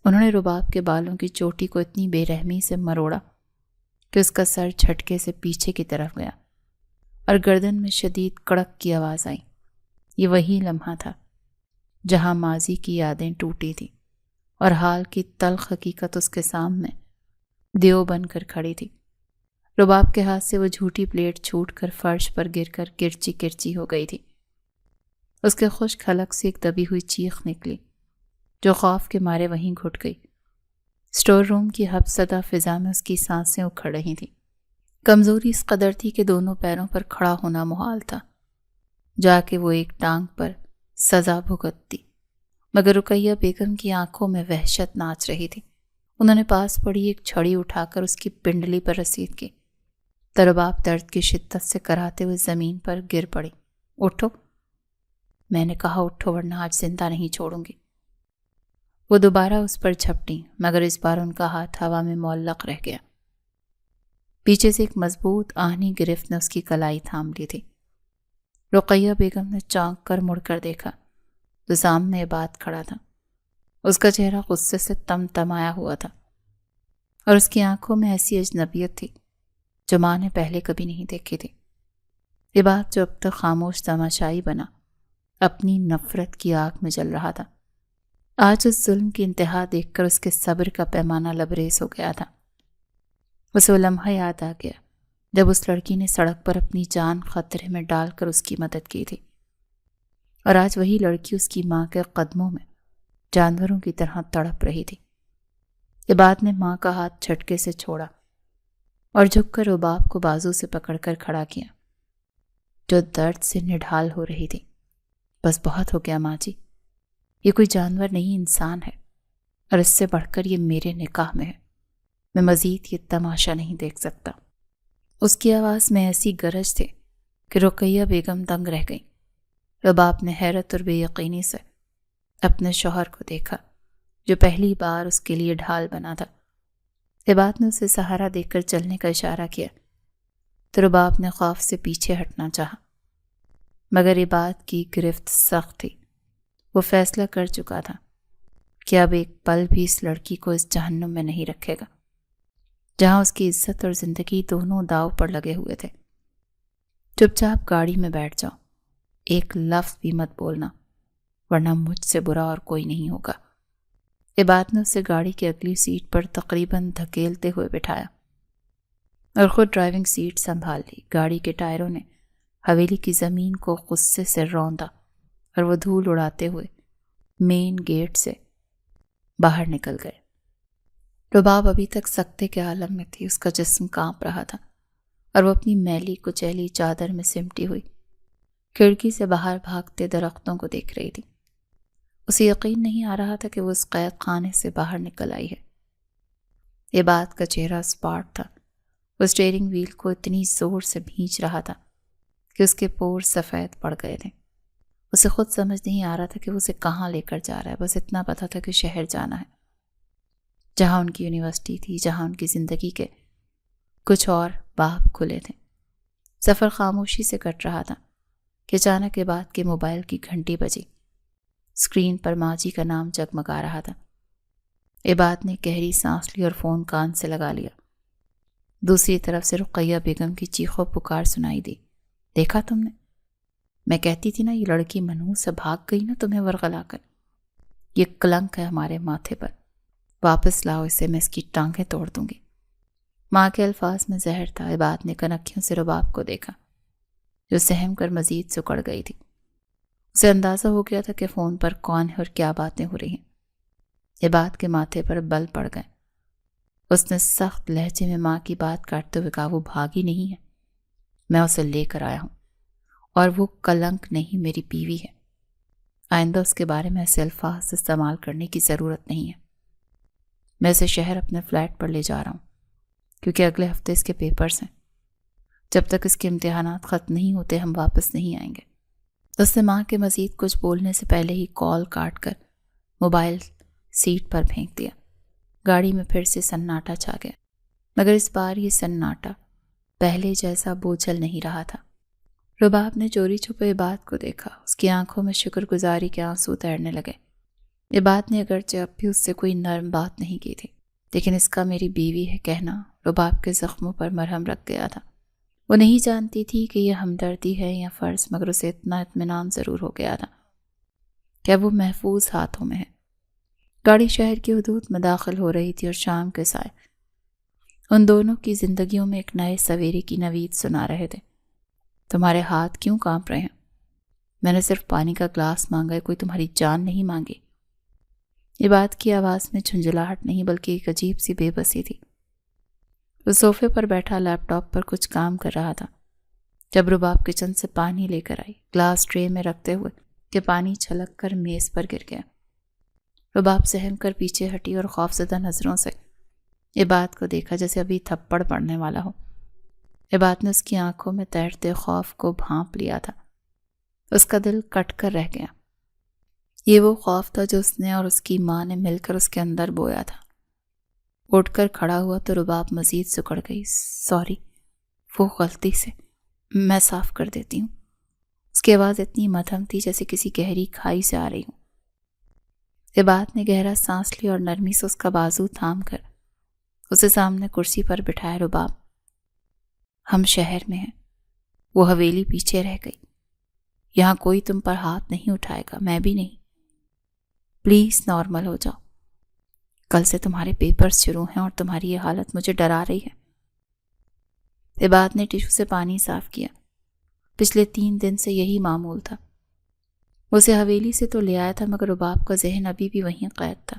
انہوں نے رباب کے بالوں کی چوٹی کو اتنی بے رحمی سے مروڑا کہ اس کا سر جھٹکے سے پیچھے کی طرف گیا اور گردن میں شدید کڑک کی آواز آئی۔ یہ وہی لمحہ تھا جہاں ماضی کی یادیں ٹوٹی تھی اور حال کی تلخ حقیقت اس کے سامنے دیو بن کر کھڑی تھی۔ رباب کے ہاتھ سے وہ جھوٹی پلیٹ چھوٹ کر فرش پر گر کر کرچی کرچی ہو گئی تھی۔ اس کے خشک حلق سے ایک دبی ہوئی چیخ نکلی جو خوف کے مارے وہیں گھٹ گئی۔ اسٹور روم کی حبسدہ فضا میں اس کی سانسیں اکھڑ رہی تھیں۔ کمزوری اس قدر تھی کہ دونوں پیروں پر کھڑا ہونا محال تھا۔ جا کے وہ ایک ٹانگ پر سزا بھگتتی، مگر رقیہ بیگم کی آنکھوں میں وحشت ناچ رہی تھی۔ انہوں نے پاس پڑی ایک چھڑی اٹھا کر اس کی پنڈلی پر رسید کی۔ رباب درد کی شدت سے کراہتے ہوئے زمین پر گر پڑی۔ اٹھو، میں نے کہا اٹھو، ورنہ آج زندہ نہیں چھوڑوں گی۔ وہ دوبارہ اس پر جھپٹیں، مگر اس بار ان کا ہاتھ ہوا میں معلق رہ گیا۔ پیچھے سے ایک مضبوط آہنی گرفت نے اس کی کلائی تھام لی تھی۔ رقیہ بیگم نے چونک کر مڑ کر دیکھا تو سامنے عباد کھڑا تھا۔ اس کا چہرہ غصے سے تمتمایا ہوا تھا اور اس کی آنکھوں میں ایسی اجنبیت تھی جو ماں نے پہلے کبھی نہیں دیکھی تھی۔ یہ بات جو اب تک خاموش تماشائی بنا اپنی نفرت کی آگ میں جل رہا تھا، آج اس ظلم کی انتہا دیکھ کر اس کے صبر کا پیمانہ لبریز ہو گیا تھا۔ اسے وہ لمحہ یاد آ گیا جب اس لڑکی نے سڑک پر اپنی جان خطرے میں ڈال کر اس کی مدد کی تھی، اور آج وہی لڑکی اس کی ماں کے قدموں میں جانوروں کی طرح تڑپ رہی تھی۔ عباد نے ماں کا ہاتھ جھٹکے سے چھوڑا اور جھک کر رباب کو بازو سے پکڑ کر کھڑا کیا، جو درد سے نڈھال ہو رہی تھی۔ بس بہت ہو گیا ماں جی، یہ کوئی جانور نہیں، انسان ہے، اور اس سے بڑھ کر یہ میرے نکاح میں ہے۔ میں مزید یہ تماشا نہیں دیکھ سکتا۔ اس کی آواز میں ایسی گرج تھی کہ رقیہ بیگم دنگ رہ گئی۔ رباب نے حیرت اور بے یقینی سے اپنے شوہر کو دیکھا جو پہلی بار اس کے لیے ڈھال بنا تھا۔ عباد نے اسے سہارا دے کر چلنے کا اشارہ کیا تو رباب نے خوف سے پیچھے ہٹنا چاہا، مگر عباد کی گرفت سخت تھی۔ وہ فیصلہ کر چکا تھا کہ اب ایک پل بھی اس لڑکی کو اس جہنم میں نہیں رکھے گا جہاں اس کی عزت اور زندگی دونوں داؤ پر لگے ہوئے تھے۔ چپ چاپ گاڑی میں بیٹھ جاؤ، ایک لفظ بھی مت بولنا، ورنہ مجھ سے برا اور کوئی نہیں ہوگا۔ عباد نے اسے گاڑی کی اگلی سیٹ پر تقریباً دھکیلتے ہوئے بٹھایا اور خود ڈرائیونگ سیٹ سنبھال لی۔ گاڑی کے ٹائروں نے حویلی کی زمین کو غصے سے روندا اور وہ دھول اڑاتے ہوئے مین گیٹ سے باہر نکل گئے۔ رباب ابھی تک سکتے کے عالم میں تھی، اس کا جسم کانپ رہا تھا اور وہ اپنی میلی کچیلی چادر میں سمٹی ہوئی کھڑکی سے باہر بھاگتے درختوں کو دیکھ رہی تھی۔ اسے یقین نہیں آ رہا تھا کہ وہ اس قید خانے سے باہر نکل آئی ہے۔ عباد کا چہرہ اسپاٹ تھا، وہ اسٹیئرنگ وہیل کو اتنی زور سے بھینچ رہا تھا کہ اس کے پور سفید پڑ گئے تھے۔ اسے خود سمجھ نہیں آ رہا تھا کہ وہ اسے کہاں لے کر جا رہا ہے، بس اتنا پتا تھا کہ شہر جانا ہے، جہاں ان کی یونیورسٹی تھی، جہاں ان کی زندگی کے کچھ اور باب کھلے تھے۔ سفر خاموشی سے کٹ رہا تھا کہ اچانک عباد کے موبائل کی گھنٹی بجی۔ اسکرین پر ماں جی کا نام جگمگا رہا تھا۔ عباد نے گہری سانس لی اور فون کان سے لگا لیا۔ دوسری طرف سے رقیہ بیگم کی چیخ و پکار سنائی دی۔ دیکھا تم نے؟ میں کہتی تھی نا یہ لڑکی منحوس سے بھاگ گئی نا تمہیں ورغلا کر۔ یہ کلنک ہے ہمارے ماتھے پر، واپس لاؤ اسے، میں اس کی ٹانگیں توڑ دوں گی۔ ماں کے الفاظ میں زہر تھا۔ عباد نے کنکھیوں سے رباب کو دیکھا جو سہم کر مزید سکڑ گئی تھی۔ اسے اندازہ ہو گیا تھا کہ فون پر کون ہے اور کیا باتیں ہو رہی ہیں۔ عباد کے ماتھے پر بل پڑ گئے۔ اس نے سخت لہجے میں ماں کی بات کاٹتے ہوئے کہا، وہ بھاگی نہیں ہے، میں اسے لے کر آیا ہوں، اور وہ کلنک نہیں، میری بیوی ہے۔ آئندہ اس کے بارے میں ایسے الفاظ استعمال کرنے کی ضرورت نہیں ہے۔ میں اسے شہر اپنے فلیٹ پر لے جا رہا ہوں کیونکہ اگلے ہفتے اس کے پیپرز ہیں۔ جب تک اس کے امتحانات ختم نہیں ہوتے ہم واپس نہیں آئیں گے۔ اس نے ماں کے مزید کچھ بولنے سے پہلے ہی کال کاٹ کر موبائل سیٹ پر پھینک دیا۔ گاڑی میں پھر سے سناٹا چھا گیا، مگر اس بار یہ سناٹا پہلے جیسا بوجھل نہیں رہا تھا۔ رباب نے چوری چھپے عباد کو دیکھا، اس کی آنکھوں میں شکر گزاری کے آنسو تیرنے لگے۔ عباد نے اگرچہ اب بھی اس سے کوئی نرم بات نہیں کی تھی، لیکن اس کا میری بیوی ہے کہنا رباب کے زخموں پر مرہم رکھ گیا تھا۔ وہ نہیں جانتی تھی کہ یہ ہمدردی ہے یا فرض، مگر اسے اتنا اطمینان ضرور ہو گیا تھا کہ اب وہ محفوظ ہاتھوں میں ہے۔ گاڑی شہر کی حدود میں داخل ہو رہی تھی اور شام کے سائے ان دونوں کی زندگیوں میں ایک نئے سویرے کی نوید سنا رہے تھے۔ تمہارے ہاتھ کیوں کانپ رہے ہیں؟ میں نے صرف پانی کا گلاس مانگا ہے، کوئی تمہاری جان نہیں مانگی۔ عباد کی آواز میں جھنجھلاہٹ نہیں بلکہ ایک عجیب سی بے بسی تھی۔ وہ صوفے پر بیٹھا لیپ ٹاپ پر کچھ کام کر رہا تھا جب رباب کچن سے پانی لے کر آئی، گلاس ٹرے میں رکھتے ہوئے کہ پانی چھلک کر میز پر گر گیا۔ رباب سہم کر پیچھے ہٹی اور خوفزدہ نظروں سے عباد کو دیکھا جیسے ابھی تھپڑ پڑنے والا ہو۔ عباد نے اس کی آنکھوں میں تیرتے خوف کو بھانپ لیا تھا۔ اس کا دل کٹ کر رہ گیا۔ یہ وہ خوف تھا جو اس نے اور اس کی ماں نے مل کر اس کے اندر بویا تھا۔ اٹھ کر کھڑا ہوا تو رباب مزید سکڑ گئی۔ سوری، وہ غلطی سے، میں صاف کر دیتی ہوں۔ اس کی آواز اتنی مدھم تھی جیسے کسی گہری کھائی سے آ رہی ہوں۔ عباد نے گہرا سانس لی اور نرمی سے اس کا بازو تھام کر اسے سامنے کرسی پر بٹھایا۔ رباب، ہم شہر میں ہیں، وہ حویلی پیچھے رہ گئی۔ یہاں کوئی تم پر ہاتھ نہیں اٹھائے گا، میں بھی نہیں۔ پلیز نارمل ہو جاؤ، کل سے تمہارے پیپرز شروع ہیں اور تمہاری یہ حالت مجھے ڈرا رہی ہے۔ عباد نے ٹیشو سے پانی صاف کیا۔ پچھلے 3 دن سے یہی معمول تھا۔ وہ اسے حویلی سے تو لے آیا تھا مگر رباب کا ذہن ابھی بھی وہیں قید تھا۔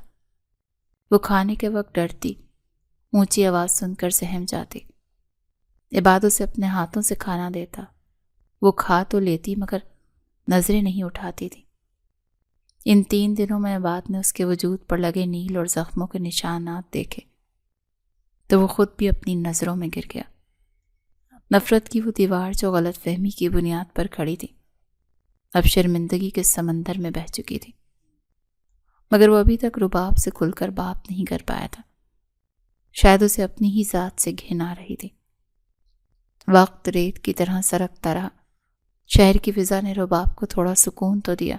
وہ کھانے کے وقت ڈرتی، اونچی آواز سن کر سہم جاتی۔ عباد اسے اپنے ہاتھوں سے کھانا دیتا۔ وہ کھا تو لیتی مگر نظریں نہیں اٹھاتی تھی۔ ان 3 دنوں میں عباد نے اس کے وجود پر لگے نیل اور زخموں کے نشانات دیکھے تو وہ خود بھی اپنی نظروں میں گر گیا۔ نفرت کی وہ دیوار جو غلط فہمی کی بنیاد پر کھڑی تھی اب شرمندگی کے سمندر میں بہہ چکی تھی، مگر وہ ابھی تک رباب سے کھل کر بات نہیں کر پایا تھا۔ شاید اسے اپنی ہی ذات سے گھن آ رہی تھی۔ وقت ریت کی طرح سرکتا رہا۔ شہر کی فضا نے رباب کو تھوڑا سکون تو دیا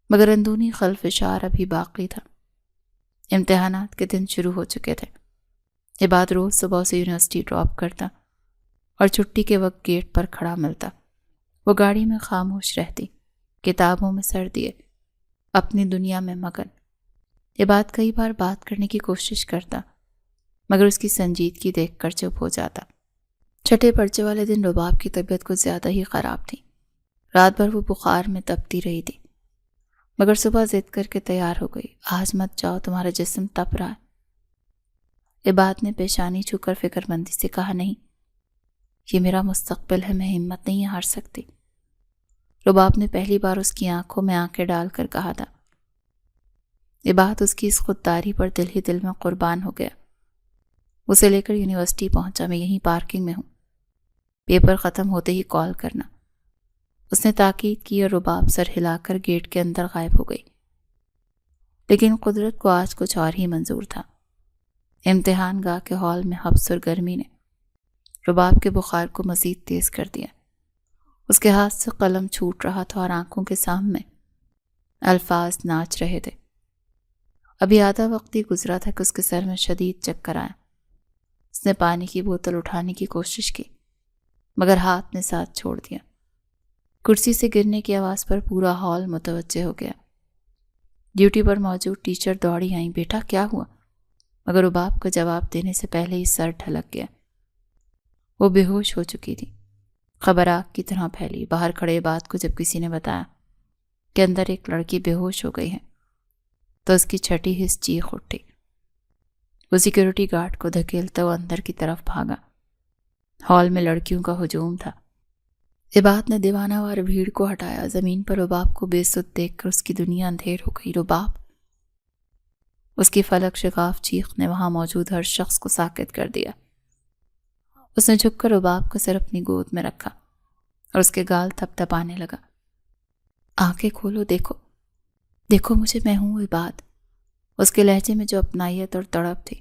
مگر اندرونی خلفشار ابھی باقی تھا۔ امتحانات کے دن شروع ہو چکے تھے۔ عباد روز صبح سے یونیورسٹی ڈراپ کرتا اور چھٹی کے وقت گیٹ پر کھڑا ملتا۔ وہ گاڑی میں خاموش رہتی، کتابوں میں سر دیے، اپنی دنیا میں مگن۔ عباد کئی بار بات کرنے کی کوشش کرتا مگر اس کی سنجیدگی دیکھ کر چپ ہو جاتا۔ چھٹے پرچے والے دن رباب کی طبیعت کچھ زیادہ ہی خراب تھی۔ رات بھر وہ بخار میں تپتی رہی تھی مگر صبح ضد کر کے تیار ہو گئی۔ آج مت جاؤ، تمہارا جسم تپ رہا ہے۔ عباد نے پیشانی چھو کر فکر مندی سے کہا، نہیں، یہ میرا مستقبل ہے، میں ہمت نہیں ہار سکتی۔ رباب نے پہلی بار اس کی آنکھوں میں آنکھیں ڈال کر کہا تھا۔ عباد اس کی اس خودداری پر دل ہی دل میں قربان ہو گیا۔ اسے لے کر یونیورسٹی پہنچا، میں یہیں پارکنگ میں ہوں، پیپر ختم ہوتے ہی کال کرنا۔ اس نے تاکید کی اور رباب سر ہلا کر گیٹ کے اندر غائب ہو گئی۔ لیکن قدرت کو آج کچھ اور ہی منظور تھا۔ امتحان گاہ کے ہال میں حبس اور گرمی نے رباب کے بخار کو مزید تیز کر دیا۔ اس کے ہاتھ سے قلم چھوٹ رہا تھا اور آنکھوں کے سامنے الفاظ ناچ رہے تھے۔ ابھی آدھا وقت ہی گزرا تھا کہ اس کے سر میں شدید چکر آیا۔ اس نے پانی کی بوتل اٹھانے کی کوشش کی مگر ہاتھ نے ساتھ چھوڑ دیا۔ کرسی سے گرنے کی آواز پر پورا ہال متوجہ ہو گیا۔ ڈیوٹی پر موجود ٹیچر دوڑی آئیں، بیٹا کیا ہوا؟ مگر رباب کا جواب دینے سے پہلے ہی سر ڈھلک گیا۔ وہ بے ہوش ہو چکی تھی، خبر آگ کی طرح پھیلی۔ باہر کھڑے عباد کو جب کسی نے بتایا کہ اندر ایک لڑکی بے ہوش ہو گئی ہے تو اس کی چھٹی حس چیخ اٹھی۔ وہ سیکیورٹی گارڈ کو دھکیلتا وہ اندر کی طرف بھاگا۔ ہال میں لڑکیوں کا ہجوم تھا۔ عباد نے دیوانہ وار بھیڑ کو ہٹایا۔ زمین پر رباب کو بے سد دیکھ کر اس کی دنیا اندھیر ہو گئی۔ رباب! اس کی فلک شگاف چیخ نے وہاں موجود ہر شخص کو ساکت کر دیا۔ اس نے جھک کر رباب کا سر اپنی گود میں رکھا اور اس کے گال تھپ تھپانے لگا۔ آنکھیں کھولو، دیکھو، دیکھو مجھے، میں ہوں عباد۔ اس کے لہجے میں جو اپنائیت اور تڑپ تھی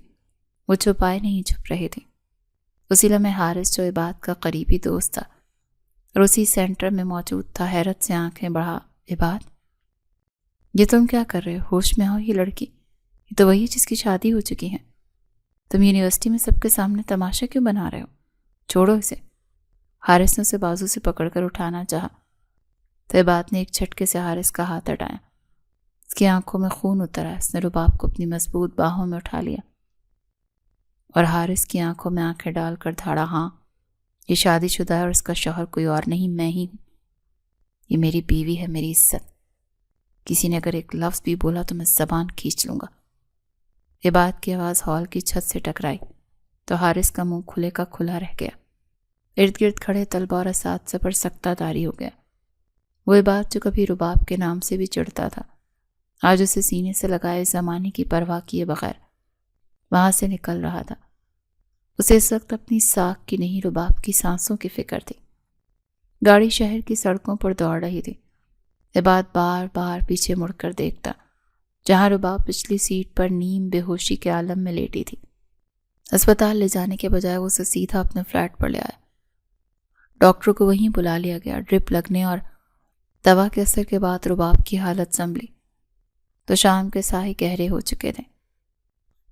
وہ چھپائے نہیں چھپ رہی تھی۔ اسی لمحے حارث جو عباد کا قریبی دوست تھا اور اسی سینٹر میں موجود تھا، حیرت سے آنکھیں بڑھا، عباد یہ تم کیا کر رہے ہو؟ ہوش میں ہو؟ یہ لڑکی یہ تو وہی جس کی شادی ہو چکی ہے۔ تم یونیورسٹی میں سب کے سامنے تماشا کیوں بنا رہے ہو؟ چھوڑو اسے۔ حارث نے اسے بازو سے پکڑ کر اٹھانا چاہا تو عباد نے ایک جھٹکے سے حارث کا ہاتھ ہٹایا۔ اس کی آنکھوں میں خون اتر آیا۔ اس نے رباب کو اپنی مضبوط باہوں میں اٹھا لیا اور حارث کی آنکھوں میں آنکھیں ڈال کر دھاڑا، ہاں یہ شادی شدہ ہے اور اس کا شوہر کوئی اور نہیں، میں ہی ہوں۔ یہ میری بیوی ہے، میری عزت۔ کسی نے اگر ایک لفظ بھی بولا تو میں زبان کھینچ لوں گا۔ عباد کی آواز ہال کی چھت سے ٹکرائی تو حارث کا منہ کھلے کا کھلا رہ گیا۔ ارد گرد کھڑے طلبہ اور اساتذہ پر سکتہ طاری ہو گیا۔ وہ عباد جو کبھی رباب کے نام سے بھی چڑھتا تھا آج اسے سینے سے لگائے زمانے کی پرواہ کیے بغیر وہاں سے نکل رہا تھا۔ اسے اس وقت اپنی ساکھ کی نہیں، رباب کی سانسوں کی فکر تھی۔ گاڑی شہر کی سڑکوں پر دوڑ رہی تھی۔ عباد بار بار پیچھے مڑ کر دیکھتا جہاں رباب پچھلی سیٹ پر نیم بے ہوشی کے عالم میں لیٹی تھی۔ اسپتال لے جانے کے بجائے وہ اسے سیدھا اپنے فلیٹ پر لے آیا۔ ڈاکٹر کو وہیں بلا لیا گیا۔ ڈرپ لگنے اور دوا کے اثر کے بعد رباب کی حالت سنبھلی تو شام کے سائے گہرے ہو چکے تھے۔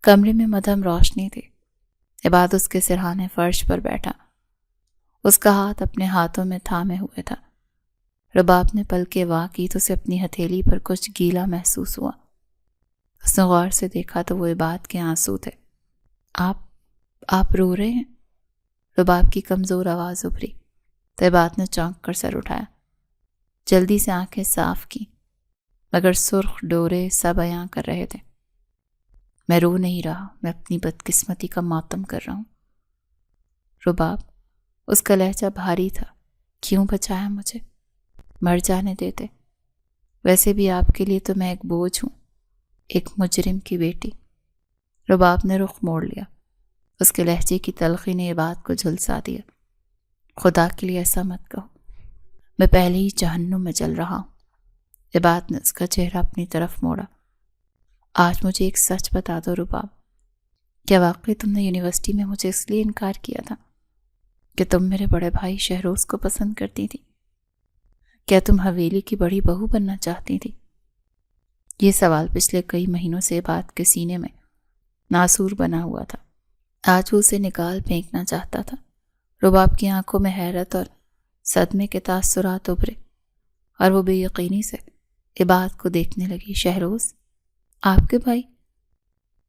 کمرے میں مدھم روشنی تھی۔ عباد اس کے سرہانے فرش پر بیٹھا۔ اس کا ہاتھ اپنے ہاتھوں میں تھامے ہوئے تھا۔ رباب نے پلکیں وا کی تو اسے اپنی ہتھیلی پر کچھ گیلا محسوس ہوا۔ اس نے غور سے دیکھا تو وہ عباد کے آنسو تھے۔ آپ رو رہے ہیں؟ رباب کی کمزور آواز ابھری تو عباد نے چونک کر سر اٹھایا، جلدی سے آنکھیں صاف کی، مگر سرخ ڈورے سب بیاں کر رہے تھے۔ میں رو نہیں رہا، میں اپنی بدقسمتی کا ماتم کر رہا ہوں۔ رباب، اس کا لہجہ بھاری تھا، کیوں بچایا مجھے؟ مر جانے دیتے۔ ویسے بھی آپ کے لیے تو میں ایک بوجھ ہوں، ایک مجرم کی بیٹی۔ رباب نے رخ موڑ لیا۔ اس کے لہجے کی تلخی نے عباد کو جھلسا دیا۔ خدا کے لیے ایسا مت کہو، میں پہلے ہی جہنم میں جل رہا ہوں۔ عباد نے اس کا چہرہ اپنی طرف موڑا۔ آج مجھے ایک سچ بتا دو رباب، کیا واقعی تم نے یونیورسٹی میں مجھے اس لیے انکار کیا تھا کہ تم میرے بڑے بھائی شہروز کو پسند کرتی تھی؟ کیا تم حویلی کی بڑی بہو بننا چاہتی تھی؟ یہ سوال پچھلے کئی مہینوں سے عباد کے سینے میں ناسور بنا ہوا تھا۔ آج وہ اسے نکال پھینکنا چاہتا تھا۔ رباب کی آنکھوں میں حیرت اور صدمے کے تاثرات ابھرے اور وہ بے یقینی سے عباد کو دیکھنے لگی۔ شہروز، آپ کے بھائی؟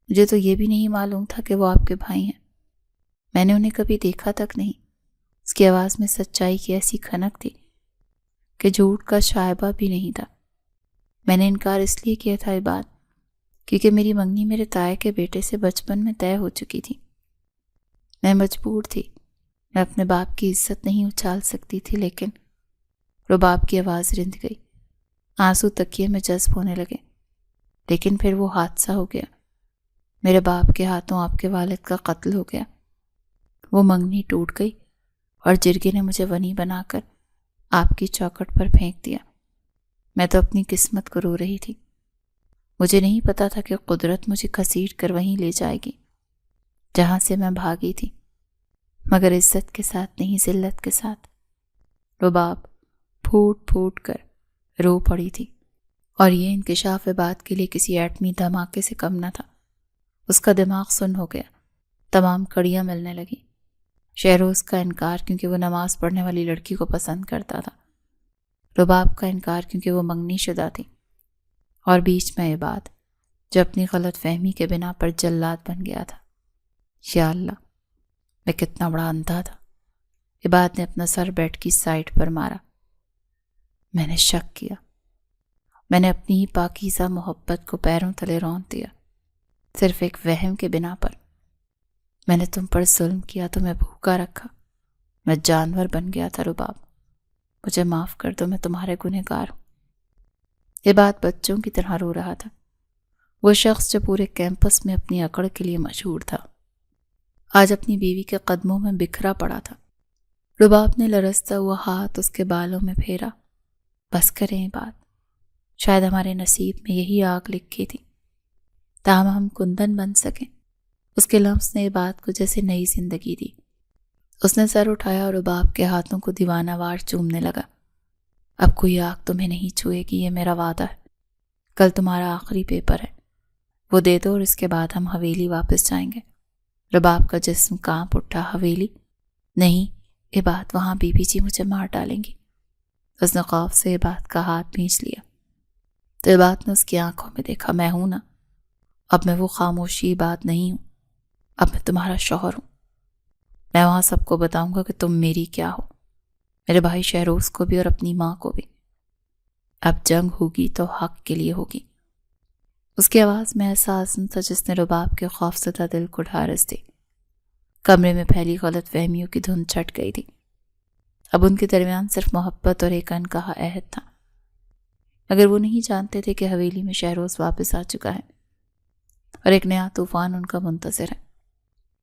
مجھے تو یہ بھی نہیں معلوم تھا کہ وہ آپ کے بھائی ہیں۔ میں نے انہیں کبھی دیکھا تک نہیں۔ اس کی آواز میں سچائی کی ایسی کھنک تھی کہ جھوٹ کا شائبہ بھی نہیں تھا۔ میں نے انکار اس لیے کیا تھا عباد کیونکہ میری منگنی میرے تائے کے بیٹے سے بچپن میں طے ہو چکی تھی۔ میں مجبور تھی، میں اپنے باپ کی عزت نہیں اچھال سکتی تھی۔ لیکن رباب کی آواز رند گئی، آنسو تکیے میں جذب ہونے لگے۔ لیکن پھر وہ حادثہ ہو گیا، میرے باپ کے ہاتھوں آپ کے والد کا قتل ہو گیا۔ وہ منگنی ٹوٹ گئی اور جرگے نے مجھے ونی بنا کر آپ کی چوکھٹ پر پھینک دیا۔ میں تو اپنی قسمت کو رو رہی تھی۔ مجھے نہیں پتا تھا کہ قدرت مجھے گھسیٹ کر وہیں لے جائے گی جہاں سے میں بھاگی تھی، مگر عزت کے ساتھ نہیں، ذلت کے ساتھ۔ رباب پھوٹ پھوٹ کر رو پڑی تھی، اور یہ انکشاف عباد کے لیے کسی ایٹمی دھماکے سے کم نہ تھا۔ اس کا دماغ سن ہو گیا، تمام کڑیاں ملنے لگی۔ شہروز کا انکار کیونکہ وہ نماز پڑھنے والی لڑکی کو پسند کرتا تھا، رباب کا انکار کیونکہ وہ منگنی شدہ تھی، اور بیچ میں عباد جو اپنی غلط فہمی کے بنا پر جلاد بن گیا تھا۔ یا اللہ، میں کتنا بڑا اندھا تھا۔ عباد نے اپنا سر بیڈ کی سائڈ پر مارا۔ میں نے شک کیا، میں نے اپنی ہی پاکیزہ محبت کو پیروں تلے رونت دیا، صرف ایک وہم کے بنا پر۔ میں نے تم پر ظلم کیا، تمہیں بھوکا رکھا، میں جانور بن گیا تھا۔ رباب، مجھے معاف کر دو، میں تمہارے گنہگار ہوں۔ عباد بچوں کی طرح رو رہا تھا، وہ شخص جو پورے کیمپس میں اپنی اکڑ کے لیے مشہور تھا، آج اپنی بیوی کے قدموں میں بکھرا پڑا تھا۔ رباب نے لرزتا ہوا ہاتھ اس کے بالوں میں پھیرا۔ بس کریں عباد، شاید ہمارے نصیب میں یہی آگ لکھی تھی، تاہم ہم کندن بن سکیں۔ اس کے لمس نے عباد کو جیسے نئی زندگی دی۔ اس نے سر اٹھایا اور رباب کے ہاتھوں کو دیوانہ وار چومنے لگا۔ اب کوئی آگ تمہیں نہیں چھوئے گی، یہ میرا وعدہ ہے۔ کل تمہارا آخری پیپر ہے، وہ دے دو اور اس کے بعد ہم حویلی واپس جائیں گے۔ رباب کا جسم کانپ اٹھا۔ حویلی؟ نہیں عباد، وہاں بی بی جی مجھے مار ڈالیں گی۔ اس نے خوف سے عباد کا ہاتھ کھینچ لیا تو عباد نے اس کی آنکھوں میں دیکھا۔ میں ہوں نا، اب میں وہ خاموشی عباد نہیں ہوں، اب میں تمہارا شوہر ہوں۔ میں وہاں سب کو بتاؤں گا کہ تم میری کیا ہو، میرے بھائی شہروز کو بھی اور اپنی ماں کو بھی۔ اب جنگ ہوگی تو حق کے لیے ہوگی۔ اس کی آواز میں ایسا عزم تھا جس نے رباب کے خوفزدہ دل کو ڈھارس دی۔ کمرے میں پھیلی غلط فہمیوں کی دھند چھٹ گئی تھی۔ اب ان کے درمیان صرف محبت اور ایک انکہا عہد تھا، مگر وہ نہیں جانتے تھے کہ حویلی میں شہروز واپس آ چکا ہے اور ایک نیا طوفان ان کا منتظر ہے۔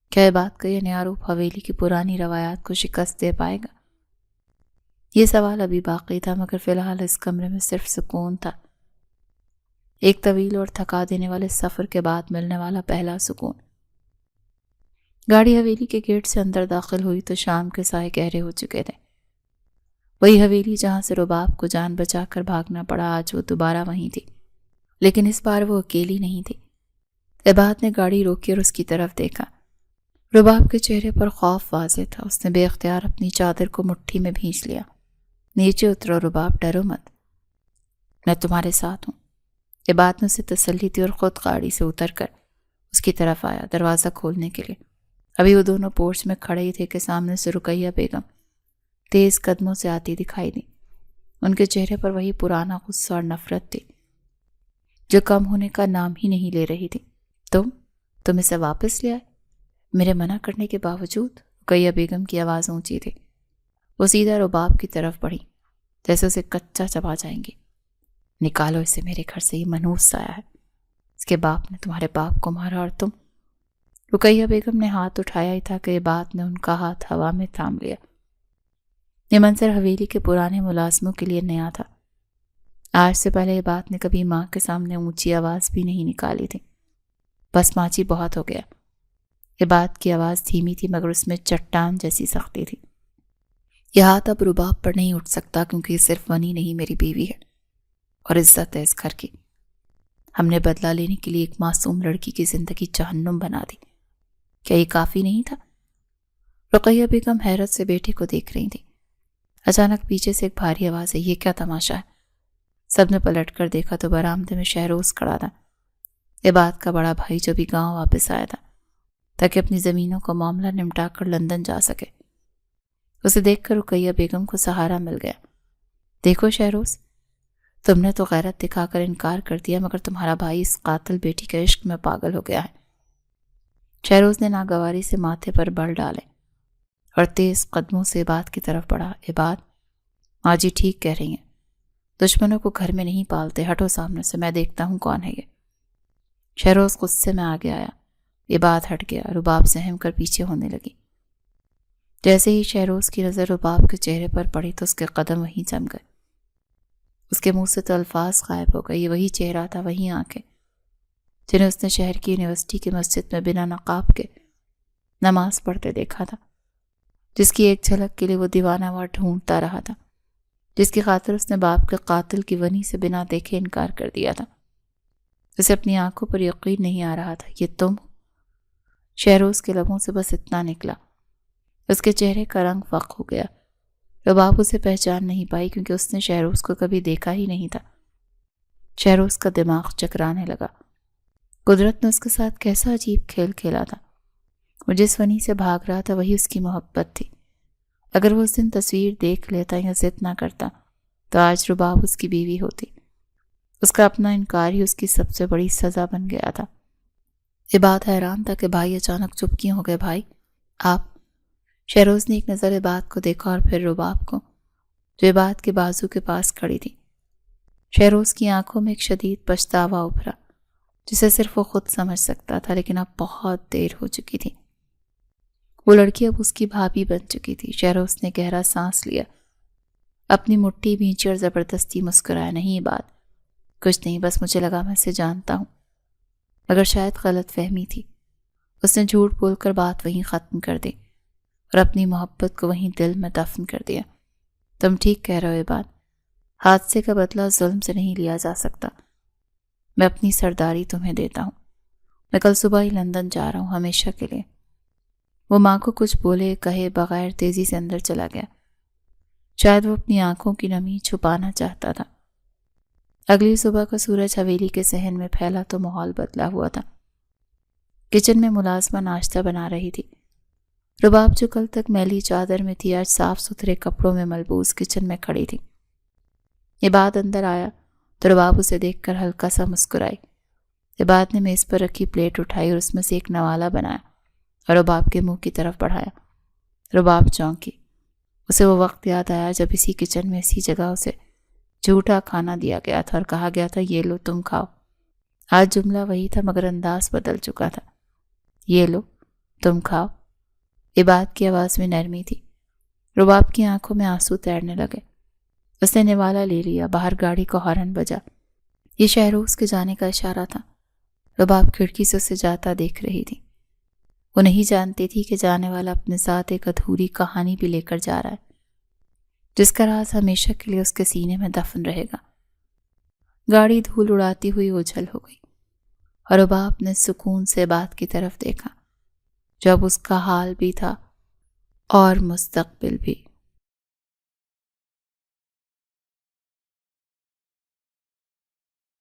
کیا عباد کا یہ نیا روپ حویلی کی پرانی روایات کو شکست دے پائے گا؟ یہ سوال ابھی باقی تھا، مگر فی الحال اس کمرے میں صرف سکون تھا، ایک طویل اور تھکا دینے والے سفر کے بعد ملنے والا پہلا سکون۔ گاڑی حویلی کے گیٹ سے اندر داخل ہوئی تو شام کے سائے گہرے ہو چکے تھے۔ وہی حویلی جہاں سے رباب کو جان بچا کر بھاگنا پڑا، آج وہ دوبارہ وہیں تھی، لیکن اس بار وہ اکیلی نہیں تھی۔ عباد نے گاڑی روکی اور اس کی طرف دیکھا۔ رباب کے چہرے پر خوف واضح تھا۔ اس نے بے اختیار اپنی چادر کو مٹھی میں بھینچ لیا۔ نیچے اترو رباب، ڈرو مت، میں تمہارے ساتھ ہوں۔ یہ بات نے اسے تسلی دی اور خود گاڑی سے اتر کر اس کی طرف آیا دروازہ کھولنے کے لیے۔ ابھی وہ دونوں پورچ میں کھڑے ہی تھے کہ سامنے سے رقیہ بیگم تیز قدموں سے آتی دکھائی دی۔ ان کے چہرے پر وہی پرانا غصہ اور نفرت تھی جو کم ہونے کا نام ہی نہیں لے رہی تھی۔ تم اسے واپس لے آئے میرے منع کرنے کے باوجود؟ رقیہ بیگم کی آواز اونچی تھی۔ وہ سیدھا رباب کی طرف بڑھی جیسے اسے کچا چبا جائیں گی۔ نکالو اسے میرے گھر سے، یہ منحوس سایہ ہے، اس کے باپ نے تمہارے باپ کو مارا اور تم۔ رقیہ بیگم نے ہاتھ اٹھایا ہی تھا کہ یہ بات نے ان کا ہاتھ ہوا میں تھام لیا۔ یہ منظر حویلی کے پرانے ملازموں کے لیے نیا تھا۔ آج سے پہلے یہ بات نے کبھی ماں کے سامنے اونچی آواز بھی نہیں نکالی تھی۔ بس ماں جی بہت ہو گیا۔ یہ بات کی آواز دھیمی تھی مگر اس میں چٹان جیسی سختی تھی۔ یہ ہاتھ اب رباب پر نہیں اٹھ سکتا کیونکہ یہ صرف ونی نہیں میری بیوی ہے اور عزت ہے اس گھر کی۔ ہم نے بدلہ لینے کے لیے ایک معصوم لڑکی کی زندگی جہنم بنا دی، کیا یہ کافی نہیں تھا؟ رقیہ بیگم حیرت سے بیٹے کو دیکھ رہی تھی۔ اچانک پیچھے سے ایک بھاری آواز ہے، یہ کیا تماشا ہے؟ سب نے پلٹ کر دیکھا تو برآمدے میں شہروز کھڑا تھا۔ یہ بات کا بڑا بھائی جو بھی گاؤں واپس آیا تھا تاکہ اپنی زمینوں کا معاملہ نمٹا کر لندن جا سکے۔ اسے دیکھ کر رقیہ بیگم کو سہارا مل گیا۔ دیکھو شہروز، تم نے تو غیرت دکھا کر انکار کر دیا مگر تمہارا بھائی اس قاتل بیٹی کے عشق میں پاگل ہو گیا ہے۔ شہروز نے ناگواری سے ماتھے پر بل ڈالے اور تیز قدموں سے عباد کی طرف بڑھا۔ عباد، ماں جی ٹھیک کہہ رہی ہیں، دشمنوں کو گھر میں نہیں پالتے، ہٹو سامنے سے، میں دیکھتا ہوں کون ہے یہ۔ شہروز غصے میں آگے آیا۔ عباد ہٹ گیا، رباب سہم کر پیچھے ہونے لگی۔ جیسے ہی شہروز کی نظر رباب کے چہرے پر پڑی تو اس کے قدم وہیں جم گئے۔ اس کے منہ سے تو الفاظ غائب ہو گئے۔ یہ وہی چہرہ تھا، وہی آنکھیں جنہیں اس نے شہر کی یونیورسٹی کی مسجد میں بنا نقاب کے نماز پڑھتے دیکھا تھا، جس کی ایک جھلک کے لیے وہ دیوانہ وار ڈھونڈتا رہا تھا، جس کی خاطر اس نے باپ کے قاتل کی ونی سے بنا دیکھے انکار کر دیا تھا۔ اسے اپنی آنکھوں پر یقین نہیں آ رہا تھا۔ یہ تم؟ شہروز کے لبوں سے بس اتنا نکلا۔ اس کے چہرے کا رنگ فق ہو گیا۔ رباب اسے پہچان نہیں پائی کیونکہ اس نے شہروز کو کبھی دیکھا ہی نہیں تھا۔ شہروز کا دماغ چکرانے لگا۔ قدرت نے اس کے ساتھ کیسا عجیب کھیل کھیلا تھا۔ وہ جس ونی سے بھاگ رہا تھا وہی اس کی محبت تھی۔ اگر وہ اس دن تصویر دیکھ لیتا یا ضد نہ کرتا تو آج رباب اس کی بیوی ہوتی۔ اس کا اپنا انکار ہی اس کی سب سے بڑی سزا بن گیا تھا۔ عباد حیران تھا کہ بھائی اچانک چپ کیوں ہو گئے۔ بھائی آپ؟ شہروز نے ایک نظر عباد کو دیکھا اور پھر رباب کو جو عباد کے بازو کے پاس کھڑی تھی۔ شہروز کی آنکھوں میں ایک شدید پچھتاوا ابھرا جسے صرف وہ خود سمجھ سکتا تھا، لیکن اب بہت دیر ہو چکی تھی۔ وہ لڑکی اب اس کی بھابھی بن چکی تھی۔ شہروز نے گہرا سانس لیا، اپنی مٹھی بھینچی اور زبردستی مسکرایا۔ نہیں عباد، کچھ نہیں، بس مجھے لگا میں اسے جانتا ہوں، مگر شاید غلط فہمی تھی۔ اس نے جھوٹ بول کر بات وہیں ختم کر دی اور اپنی محبت کو وہیں دل میں دفن کر دیا۔ تم ٹھیک کہہ رہے ہو عباد، حادثے کا بدلہ ظلم سے نہیں لیا جا سکتا۔ میں اپنی سرداری تمہیں دیتا ہوں۔ میں کل صبح ہی لندن جا رہا ہوں، ہمیشہ کے لیے۔ وہ ماں کو کچھ بولے کہے بغیر تیزی سے اندر چلا گیا۔ شاید وہ اپنی آنکھوں کی نمی چھپانا چاہتا تھا۔ اگلی صبح کا سورج حویلی کے صحن میں پھیلا تو ماحول بدلا ہوا تھا۔ کچن میں ملازمہ ناشتہ بنا رہی تھی۔ رباب جو کل تک میلی چادر میں تھی آج صاف ستھرے کپڑوں میں ملبوس کچن میں کھڑی تھی۔ عباد اندر آیا تو رباب اسے دیکھ کر ہلکا سا مسکرائی۔ عباد نے میز پر رکھی پلیٹ اٹھائی اور اس میں سے ایک نوالا بنایا اور رباب کے منہ کی طرف بڑھایا۔ رباب چونکی۔ اسے وہ وقت یاد آیا جب اسی کچن میں اسی جگہ اسے جھوٹا کھانا دیا گیا تھا اور کہا گیا تھا یہ لو تم کھاؤ۔ آج جملہ وہی تھا مگر انداز بدل چکا تھا۔ یہ لو تم کھاؤ۔ عباد کی آواز میں نرمی تھی۔ رباب کی آنکھوں میں آنسو تیرنے لگے۔ اس نے نوالا لے لیا۔ باہر گاڑی کا ہارن بجا۔ یہ شہروز کے جانے کا اشارہ تھا۔ رباب کھڑکی سے اسے جاتا دیکھ رہی تھی۔ وہ نہیں جانتی تھی کہ جانے والا اپنے ساتھ ایک ادھوری کہانی بھی لے کر جا رہا ہے جس کا راز ہمیشہ کے لیے اس کے سینے میں دفن رہے گا۔ گاڑی دھول اڑاتی ہوئی اوجھل ہو گئی اور رباب نے سکون سے عباد کی طرف دیکھا۔ جو اب اس کا حال بھی تھا اور مستقبل بھی۔